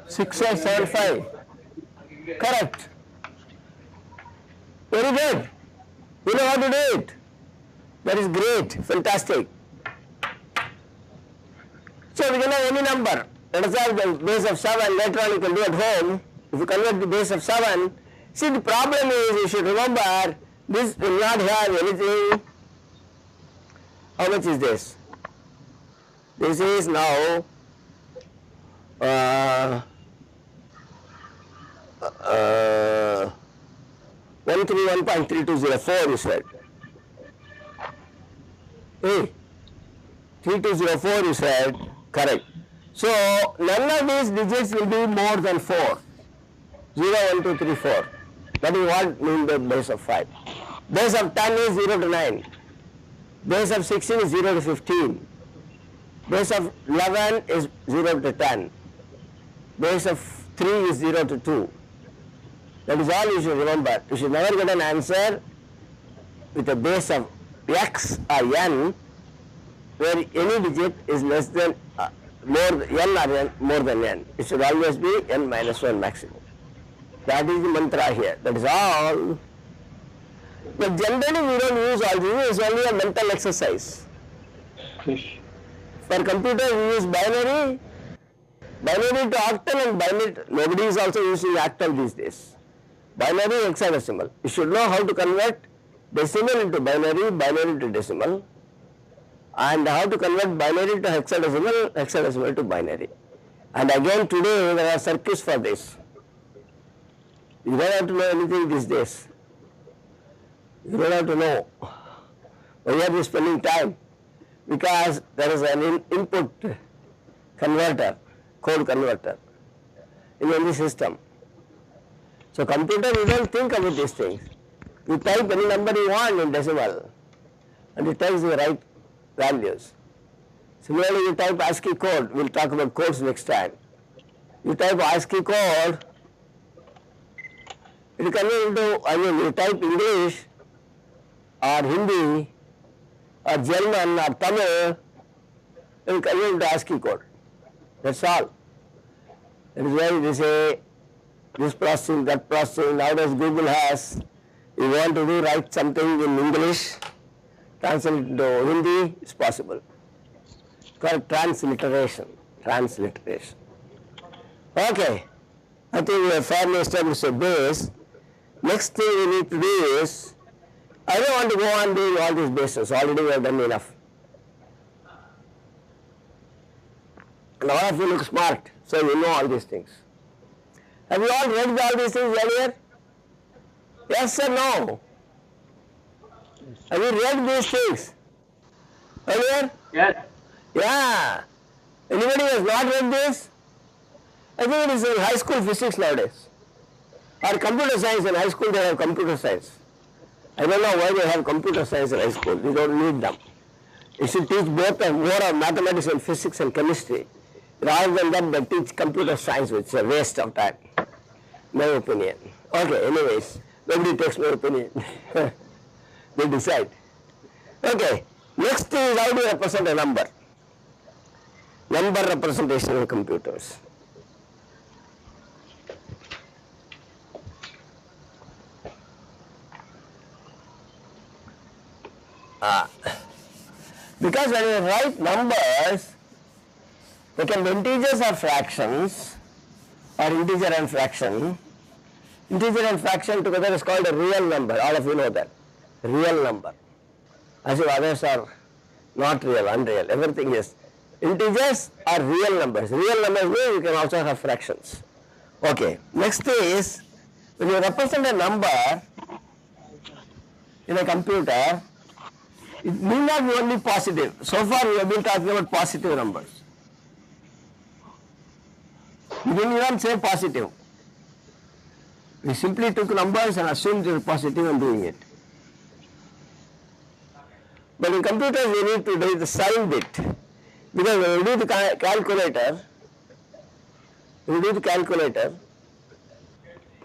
6, 75. Correct. Very good. You know how to do it. That is great. Fantastic. So we can have any number. Let us have the base of 7. Later on you can do at home. If you convert the base of 7. See, the problem is you should remember this will not have anything. How much is this? This is now 131.3204 you said. Hey, 3204 you said, correct. So none of these digits will be more than 4. 0, 1, 2, 3, 4. That is what means by base of 5. Base of 10 is 0 to 9. Base of 16 is 0 to 15. Base of 11 is 0 to 10. Base of 3 is 0 to 2. That is all you should remember. You should never get an answer with a base of x or n where any digit is less than n or n more than n. It should always be n minus 1 maximum. That is the mantra here. That is all. But generally we don't use all these. It's only a mental exercise. For computer we use binary to octal, and binary. Nobody is also using octal these days. Binary, hexadecimal. You should know how to convert decimal into binary, binary into decimal, and how to convert binary to hexadecimal, hexadecimal to binary. And again today there are circuits for this. You don't have to know anything these days. You don't have to know. Why are you spending time? Because there is an input converter, code converter in any system. So computer, you don't think about these things. You type any number you want in decimal and it tells the right values. Similarly, you type ASCII code. We'll talk about codes next time. You type ASCII code, it converts into, you type English or Hindi or German or Tamil, it will convert into ASCII code. That's all. That is why they say this processing, that processing. Nowadays Google has, you want to write something in English, translate it into Hindi, it's possible. It's called transliteration. Transliteration. Okay. I think we have fairly established a base. Next thing we need to do is, I don't want to go on doing all these bases. Already we have done enough. And all of you look smart, so you know all these things. Have you all read all these things earlier? Yes or no? Have you read these things earlier? Yes. Yeah. Anybody has not read this? I think it is in high school physics nowadays. Or computer science. In high school they have computer science. I don't know why they have computer science in high school. We don't need them. You should teach both and more of mathematics and physics and chemistry. Rather than that, they teach computer science, which is a waste of time. My opinion. Okay, anyways, nobody takes my opinion. They decide. Okay, next thing is how to represent a number. Number representation in computers. Because when you write numbers, they can be integers or fractions, or integer and fraction. Integer and fraction together is called a real number. All of you know that. Real number. As if others are not real, unreal. Everything is integers or real numbers. Real numbers means you can also have fractions. Okay. Next is when you represent a number in a computer, it need not be only positive. So far we have been talking about positive numbers. We didn't even say positive. We simply took numbers and assumed they were positive and doing it. But in computers we need to do the sign bit. Because when you do the calculator, you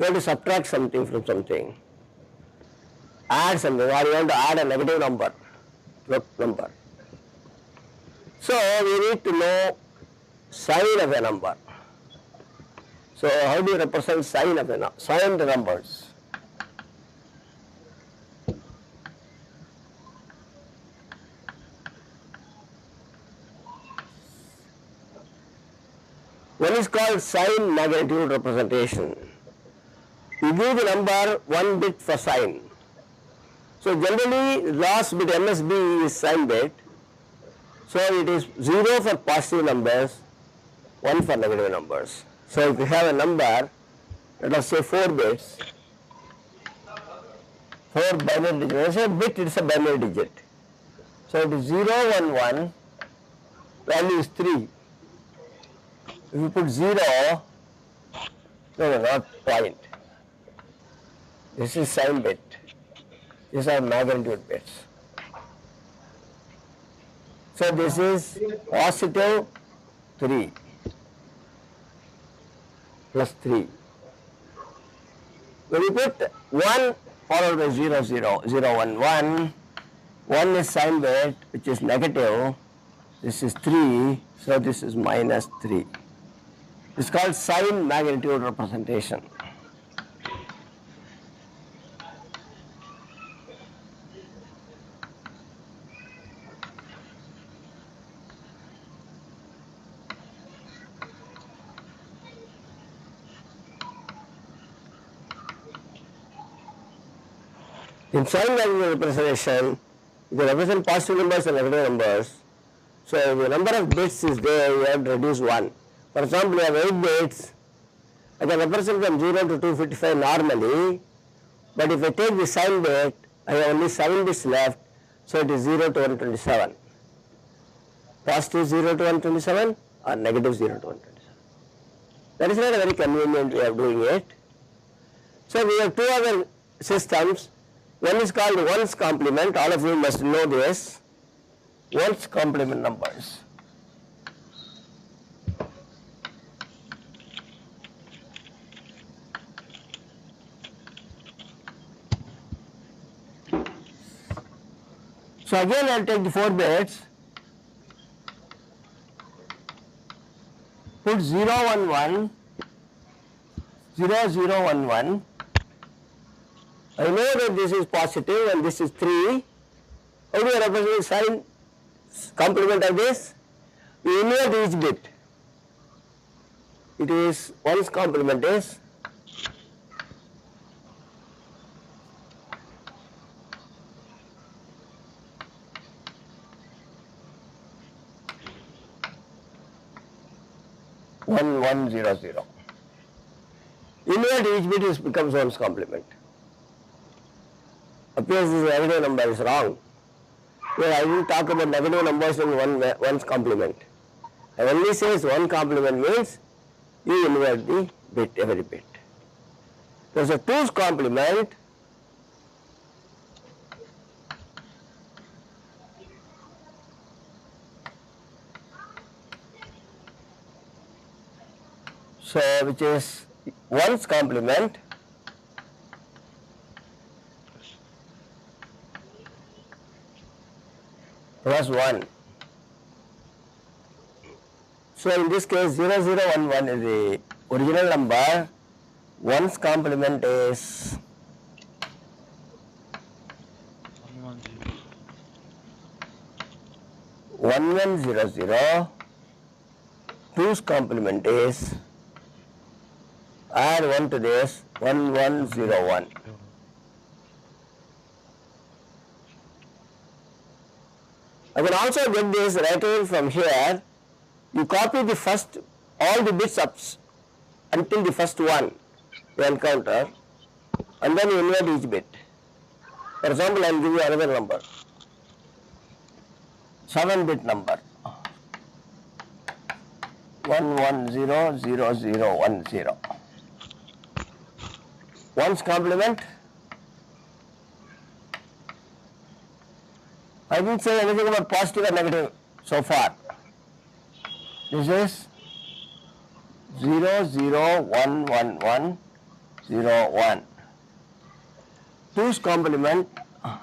have to subtract something from something, add something, or you want to add a negative number. So we need to know sign of a number. So how do you represent sign of a signed numbers? One is called sign magnitude representation. You give the number 1 bit for sign. So generally last bit MSB is sign bit. So it is 0 for positive numbers, 1 for negative numbers. So if you have a number, let us say 4 bits, 4 binary digits. When I say bit, it's a binary digit. So it is 0, 1, 1, value is 3. If you put 0, no, not point. This is sign bit. These are magnitude bits. So this is positive 3 plus 3. When you put 1 followed by 0, 0, 0, 1, 1, 1 is sign bit which is negative. This is 3, so this is minus 3. It's called sign magnitude representation. In sign magnitude representation, you can represent positive numbers and negative numbers. So if the number of bits is there, you have to reduce 1. For example, you have 8 bits, I can represent from 0 to 255 normally, but if I take the sign bit, I have only 7 bits left, so it is 0 to 127. Positive 0 to 127 or negative 0 to 127. That is not a very convenient way of doing it. So we have 2 other systems. One is called ones complement, all of you must know this, ones complement numbers. So again I will take the 4 bits, put 0, 1, 1, 0, 0, 1, 1. I know that this is positive and this is 3. How do you represent sign complement of this? You invert each bit. It is one's complement is 1, 1, 0, 0. Invert each bit becomes one's complement. Appears this negative number is wrong. Here I will talk about negative numbers in one's complement. I only says one complement means you invert the bit, every bit. There's a 2's complement. So which is 1's complement plus 1. So in this case 0, 0, 1, 1 is the original number, 1's complement is 1, 1, 0, 0, 2's complement is, add 1 to this, 1, 1, 0, 1. I can also get this right away from here. You copy the first, all the bits up until the first one you encounter, and then you invert each bit. For example, I will give you another number, 7-bit number, 1100010. One's complement. I didn't say anything about positive or negative so far. This is 0011101. 2's complement. I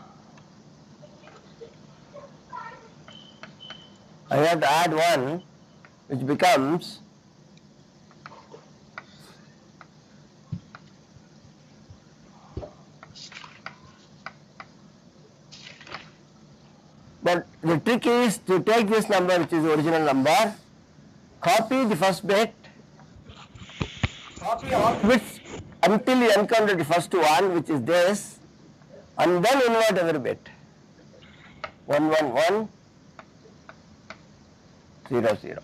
have to add 1, which becomes but the trick is to take this number, which is the original number, copy the first bit, copy all the bits until you encounter the first one, which is this, and then invert every bit. 11100.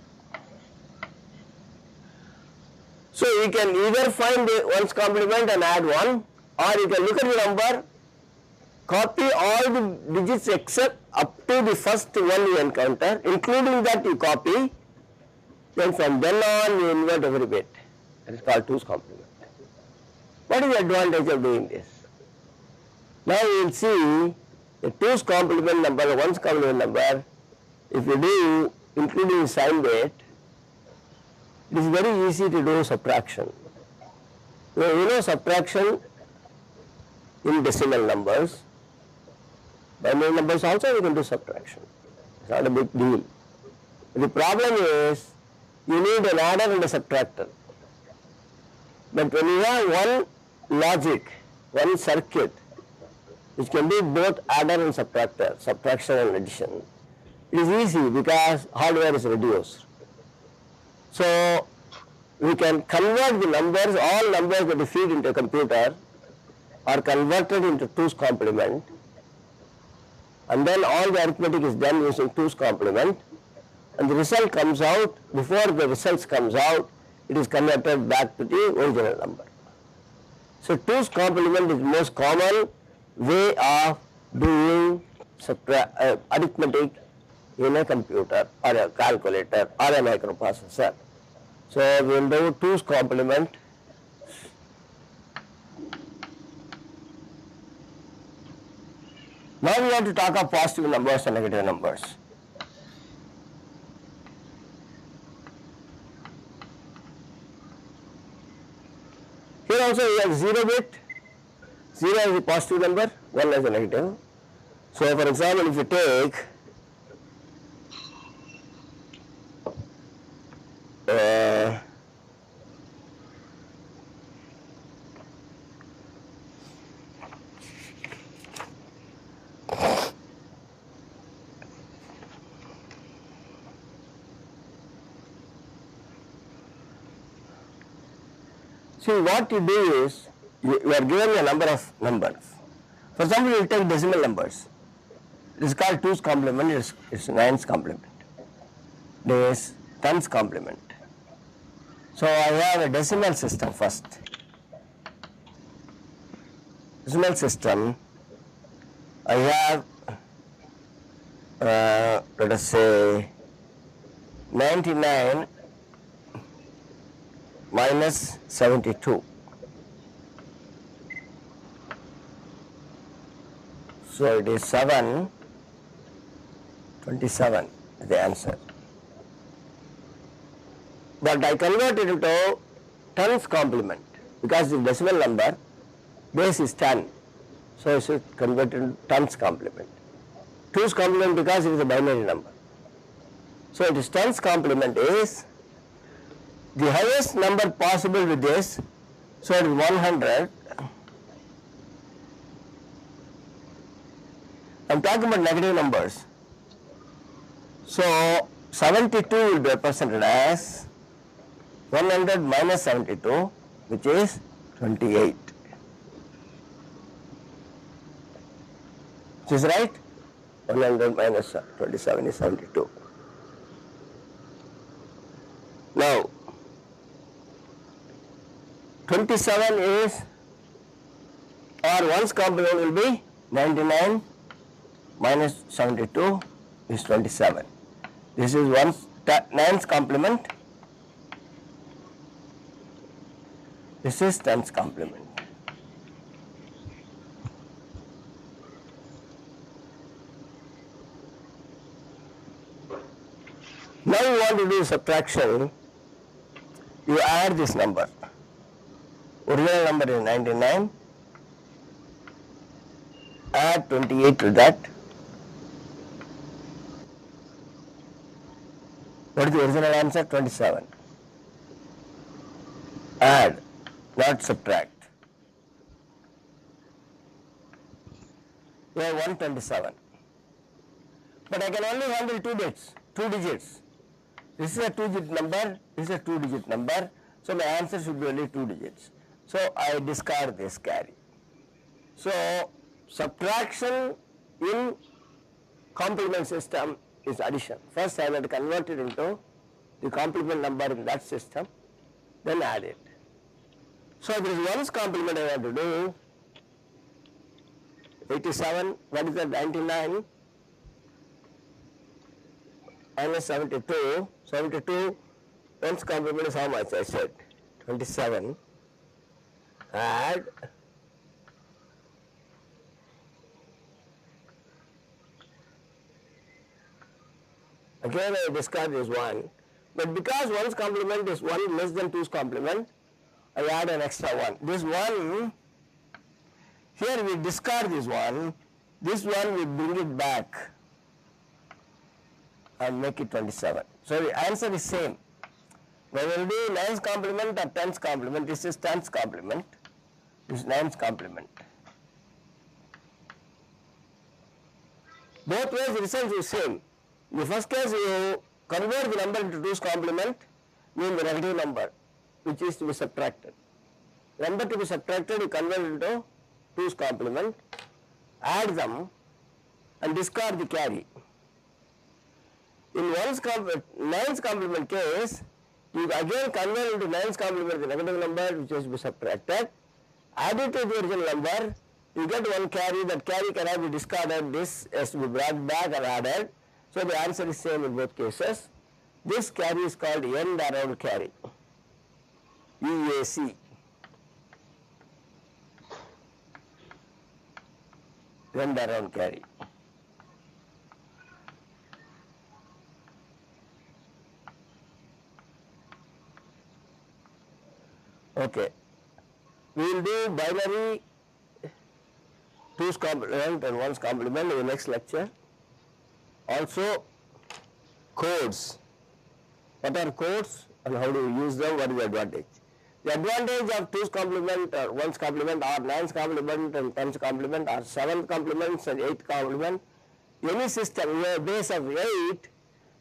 So you can either find the 1's complement and add 1, or you can look at the number, copy all the digits except up to the first one you encounter, including that you copy, then from then on you invert every bit. That is called 2's complement. What is the advantage of doing this? Now you will see the 2's complement number, 1's complement number, if you do including sign bit, it is very easy to do subtraction. You know subtraction in decimal numbers. Binary numbers also we can do subtraction. It's not a big deal. The problem is you need an adder and a subtractor. But when you have one logic, one circuit, which can do both adder and subtractor, subtraction and addition, it is easy because hardware is reduced. So we can convert the numbers, all numbers that we feed into a computer are converted into 2's complement, and then all the arithmetic is done using 2's complement, and the result comes out. Before the results comes out, it is converted back to the original number. So 2's complement is the most common way of doing arithmetic in a computer or a calculator or a microprocessor. So we will do 2's complement. Now we have to talk of positive numbers and negative numbers. Here also we have 0 bit. 0 is a positive number, 1 is a negative. So for example, if you take see, what you do is, you are given a number of numbers. For example, you take decimal numbers. It is called 2's complement, it's 9's complement. This 10's complement. So I have a decimal system first. Decimal system, I have, let us say, 99 minus 72. So it is 727 is the answer. But I convert it into 10's complement because the decimal number base is 10. So I should convert it into 10's complement. 2's complement because it is a binary number. So it is 10's complement is the highest number possible with this. So it is 100. I am talking about negative numbers. So 72 will be represented as 100 minus 72, which is 28. Which is right? 100 minus 27 is 72. Now 27 is, or 1's complement will be 99 minus 72 is 27. This is 9's complement. This is 10's complement. Now you want to do subtraction. You add this number. Original number is 99. Add 28 to that. What is the original answer? 27. Add, not subtract. We have 127. But I can only handle 2 digits. This is a 2-digit number, this is a 2-digit number, so my answer should be only 2 digits. So I discard this carry. So subtraction in complement system is addition. First I will convert it into the complement number in that system, then add it. So there is 1's complement I want to do. 87, what is that? 99 minus 72. 72, 1's complement is how much? I said 27. Add again I discard this 1, but because 1's complement is 1 less than 2's complement, I add an extra 1. This 1, here we discard this 1, this 1 we bring it back and make it 27. So the answer is same. We will do 9's complement or 10's complement. This is 10's complement, this is 9's complement. Both ways the result is same. In the first case you convert the number into 2's complement, mean the negative number which is to be subtracted. Number to be subtracted you convert into 2's complement, add them and discard the carry. In 9's complement case, you again convert into 9's complement the negative number which is to be subtracted, add it to the original number, you get one carry, that carry cannot be discarded, this has to be brought back and added. So the answer is same in both cases. This carry is called end around carry, EAC. End around carry. Okay. We will do binary 2's complement and 1's complement in the next lecture. Also codes. What are codes and how do we use them? What is the advantage? The advantage of 2's complement or 1's complement or 9's complement and 10's complement or 7th complements and 8th complement. Any system with a base of 8,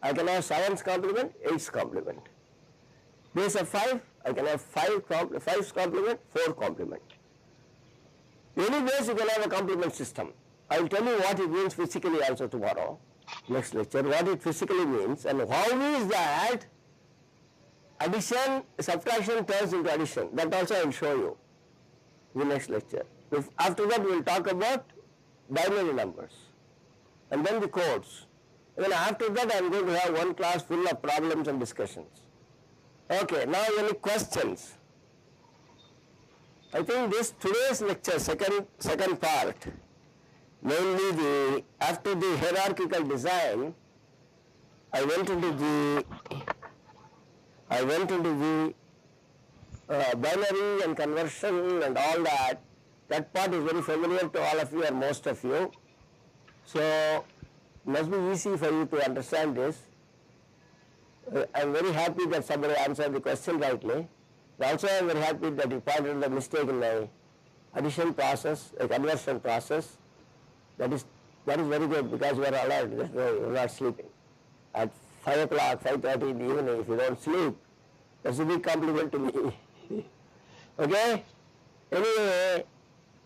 I can have 7's complement, 8's complement. Base of 5, I can have 5's complement, 4 complement. Any base you can have a complement system. I will tell you what it means physically also tomorrow, next lecture, what it physically means and how is that addition, subtraction turns into addition. That also I will show you in the next lecture. After that we will talk about binary numbers and then the codes. Then after that I am going to have one class full of problems and discussions. Okay, now any questions? I think this today's lecture, second part, mainly after the hierarchical design, I went into the binary and conversion and all that. That part is very familiar to all of you or most of you. So it must be easy for you to understand this. I am very happy that somebody answered the question rightly. Also I am very happy that you pointed out the mistake in my addition process, a conversion process. That is very good because you are alive, you are not sleeping. At 5 o'clock, 5:30 in the evening, if you don't sleep, that's a big compliment to me. Okay? Anyway,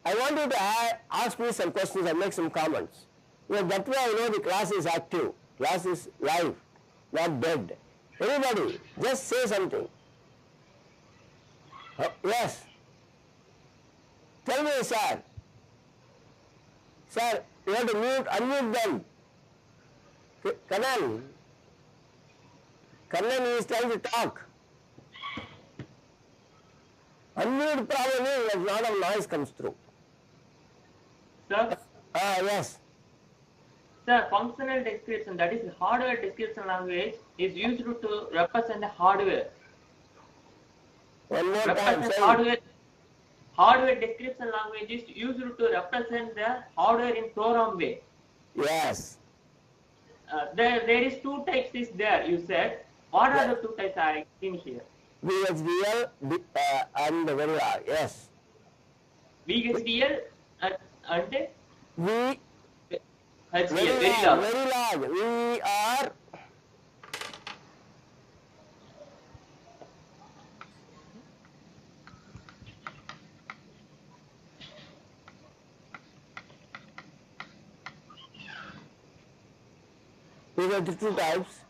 I want you to ask me some questions and make some comments. That way I know the class is active, class is live, not dead. Anybody, just say something. Yes. Tell me, sir. Sir, you have to unmute them. Kanan. Kanan is trying to talk. Unmute probably a lot of noise comes through. Sir, Yes. sir, functional description, that is hardware description language, is used to represent the hardware. One more time. Represent Say. hardware description language is used to represent the hardware in program way. Yes. There is two types is there, you said. What are the two types I seen here? VHDL and Verilog. Yes. VHDL and V. HDL, Verilog. Verilog. We are. These are the two types.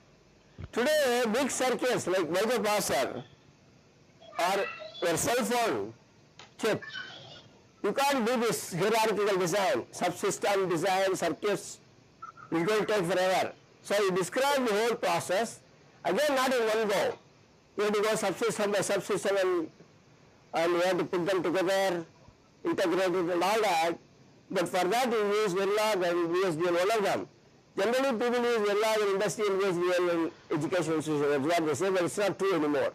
Today, big circuits like microprocessor or your cell phone chip, you can't do this hierarchical design, subsystem design, circuits, it's going to take forever. So you describe the whole process, again not in one go. You have to go subsystem by subsystem and you have to put them together, integrate it and all that. But for that you use Verilog and VHDL, one of them. Generally people use Verilog in industry and VHDL in education institutions, that's what they say, but it's not true anymore.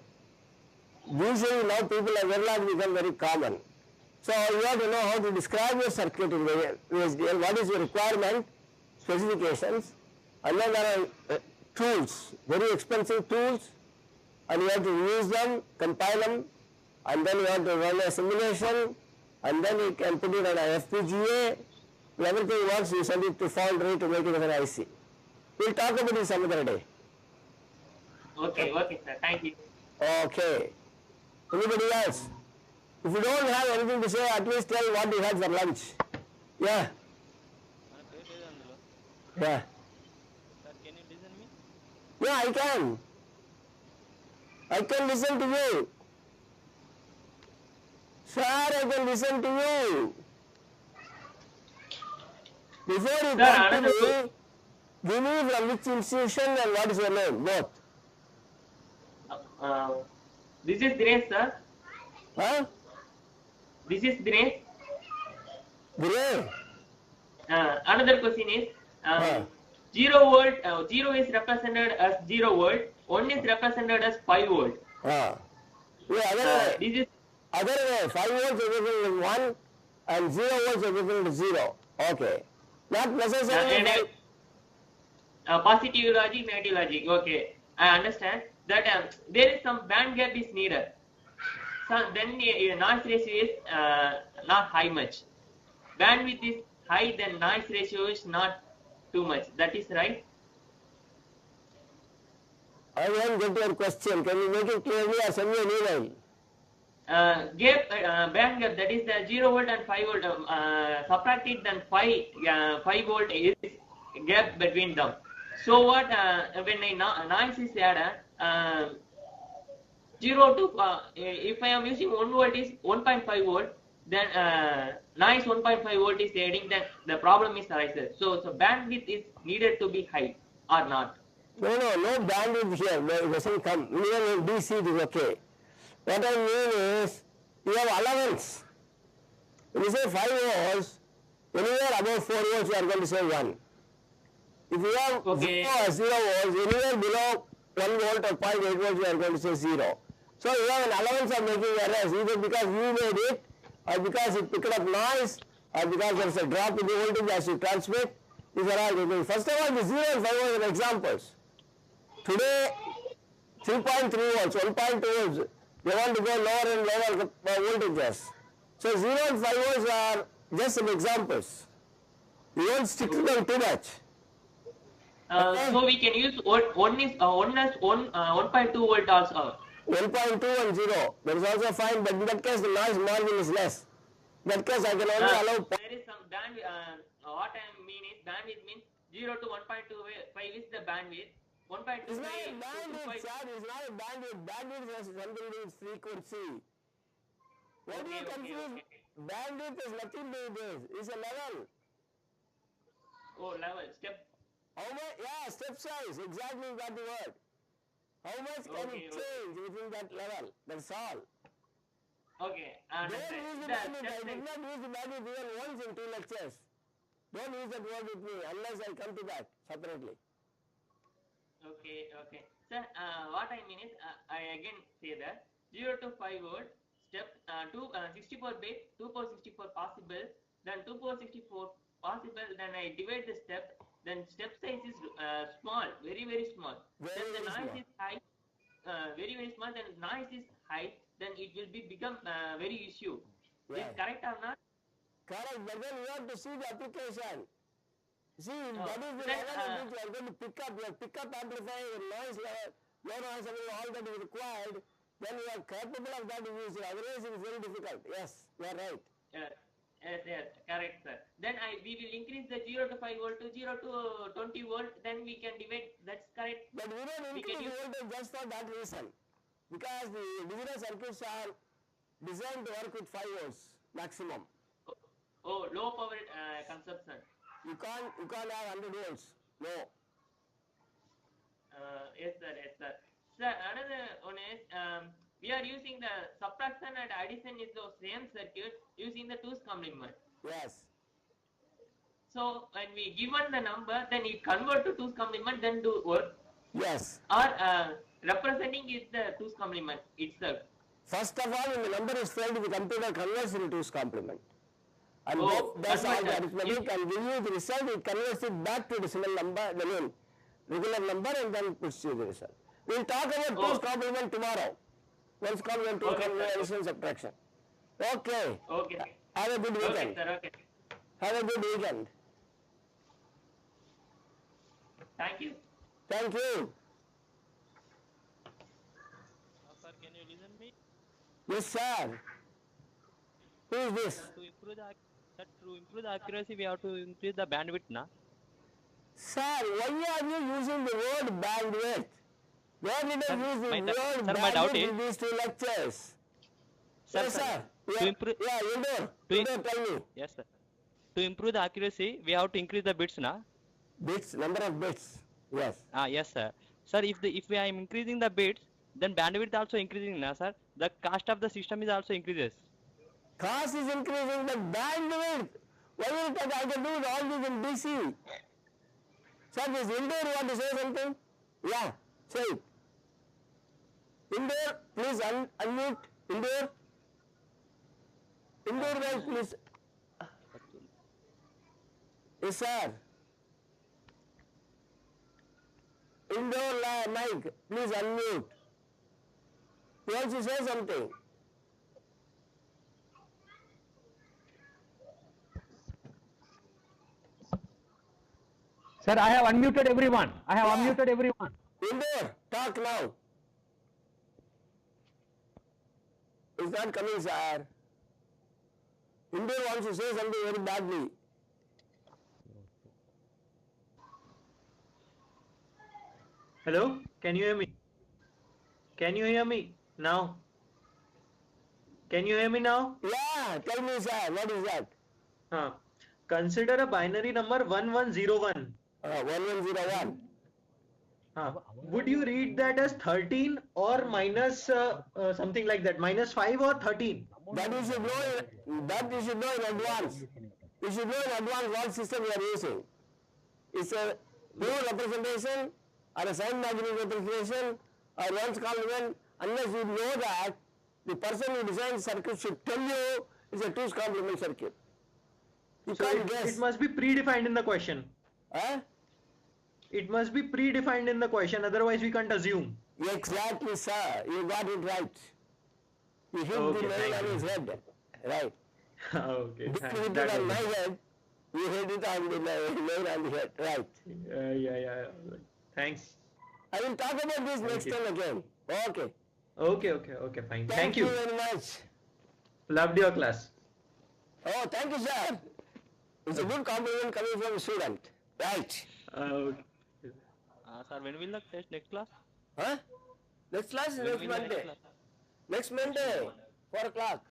Usually now people have Verilog become very common. So you have to know how to describe your circuit in VHDL, what is your requirement, specifications, and then there are tools, very expensive tools, and you have to use them, compile them, and then you have to run a simulation, and then you can put it on a FPGA. When everything works, you send it to foundry to make it as an IC. We'll talk about this some other day. Okay, sir. Thank you. Okay. Anybody else? If you don't have anything to say, at least tell what you had for lunch. Yeah. Yeah. Sir, can you listen me? Yeah, I can. I can listen to you. Sir, I can listen to you. Before you Sir, talk to another me, give me from which institution and what is your name, both. This is Dinesh, sir. Huh? This is Dinesh. Gray. Another question is, Ah. 0 volt, 0 is represented as 0 volt, 1 is represented as 5 volt. Yeah, other way. This is Other way, 5 volts is equal to 1 and 0 volts is equal to 0. Okay. Not necessarily. positive logic, negative logic. Okay, I understand that there is some band gap is needed. So then noise ratio is not high much. Bandwidth is high, then noise ratio is not too much. That is right. I won't get your question. Can you make it clearly or send me an email? Band gap, that is the 0 volt and 5 volt. Subtract it, then 5 volt is gap between them. So what when noise is added, 0 to if I am using 1 volt is 1.5 volt, then noise 1.5 volt is adding, then the problem is arises. So bandwidth is needed to be high or not. No bandwidth here. No, it doesn't come. Even in DC it is okay. What I mean is, you have allowance. When you say 5 volts, anywhere above 4 volts you are going to say 1. If you have Okay. 0 volts, anywhere below 1 volt or 0.8 volts you are going to say 0. So you have an allowance of making errors, either because you made it, or because it picked up noise, or because there is a drop in the voltage as you transmit. These are all the things. First of all, the 0 and 5 volts are examples. Today, 3.3 volts, 1.2 volts, they want to go lower and lower voltages. So 0 and 5 volts are just some examples. You won't stick to them too much. So we can use 1.2 volt also. 1.2 and 0, that is also fine, but in that case the noise margin is less. In that case I can only allow. There is some bandwidth. What I mean is bandwidth means 0 to 1.25 is the bandwidth. 1.2 It's not a bandwidth, sir. It's not a bandwidth. Bandwidth has something to do with frequency. What do you confuse? Bandwidth has nothing to do with this. It's a level. Oh, level, step. How much? Yeah, step size. Exactly, you got the word. How much can it change within that level? That's all. Okay. Don't use the bandwidth. I did not use the bandwidth even once in 2 lectures. Don't use that word with me unless I come to that separately. Okay, okay. Sir, what I mean is, I again say that 0 to 5 volt, step 64 bit, 2 power 64 possible, then 2 power 64 possible, then I divide the step, then step size is small, very, very small. Then the noise is high, very, very small, then noise is high, then it will become very issue. Yeah. Is correct or not? Correct, but then you have to see the application. See, that is the then, level at which you are going to pick up. Your pickup amplifier, your noise level, low noise level, all that is required. Then you are capable of that use it. Otherwise, it is very difficult. Yes, you are right. Yes, yes, correct, sir. Then we will increase the 0 to 5 volt to 0 to 20 volt. Then we can divide. That's correct. But we don't increase the voltage just for that reason. Because the digital circuits are designed to work with 5 volts maximum. Oh, low power consumption. You can't have 100 volts. No. Yes, sir. Yes, sir. Sir, another one is we are using the subtraction and addition is the same circuit using the 2's complement. Yes. So when we given the number, then it convert to 2's complement, then do work. Yes. Or representing is the 2's complement itself. First of all, when the number is failed, the computer converts it into 2's complement. And that's all the arithmetic, and give you the result, it converts it back to decimal number, regular number, and then puts you the result. We'll talk about 2's complement tomorrow. 1's complement, 2's complement, addition, subtraction. Okay. Okay. Have a good weekend. Okay, sir. Okay. Have a good weekend. Thank you. Thank you. Sir, can you listen me? Yes, sir. Who is this? To improve the accuracy, we have to increase the bandwidth, na? Sir, why are you using the word bandwidth? Where did I use the word bandwidth in these 2 lectures? Yes, sir. Indoor, tell me. Yes, sir. To improve the accuracy, we have to increase the bits, na? Bits, number of bits. Yes. Yes, sir. Sir, if we are increasing the bits, then bandwidth also increasing, na, sir? The cost of the system is also increases. Cost is increasing, but bandwidth. Why will it I can do with all this in DC? Sir, this indoor, you want to say something? Yeah, say it. Indoor, please unmute. Indoor. Indoor mic, please. Yes, sir. Indoor mic, please unmute. You want to say something? Sir, I have unmuted everyone. Unmuted everyone. Indoor, talk now. It's not coming, sir. Indoor wants to say something very badly. Hello, can you hear me? Can you hear me now? Can you hear me now? Yeah, tell me, sir, what is that? Consider a binary number 1101. 1101. Would you read that as 13 or minus something like that? Minus 5 or 13? That you should know in advance. You should know in advance what system you are using. It's a pure representation or a sign magnetic representation or 1's complement. Unless you know that, the person who designs circuit should tell you it's a 2's complement circuit. You can't guess. It must be predefined in the question. It must be predefined in the question, otherwise we can't assume. Exactly, sir. You got it right. You hit the nail on his head. Right. Okay. If you hit it on my head, you hit it on the nail on the head. Right. Yeah. Thanks. I will talk about this next time again. Okay. Okay, fine. Thank you very much. Loved your class. Oh, thank you, sir. It's a good compliment coming from a student. Right. Sir, when will the test next class? Huh? Next class is When next will the Monday. class? Next Monday, 4 o'clock.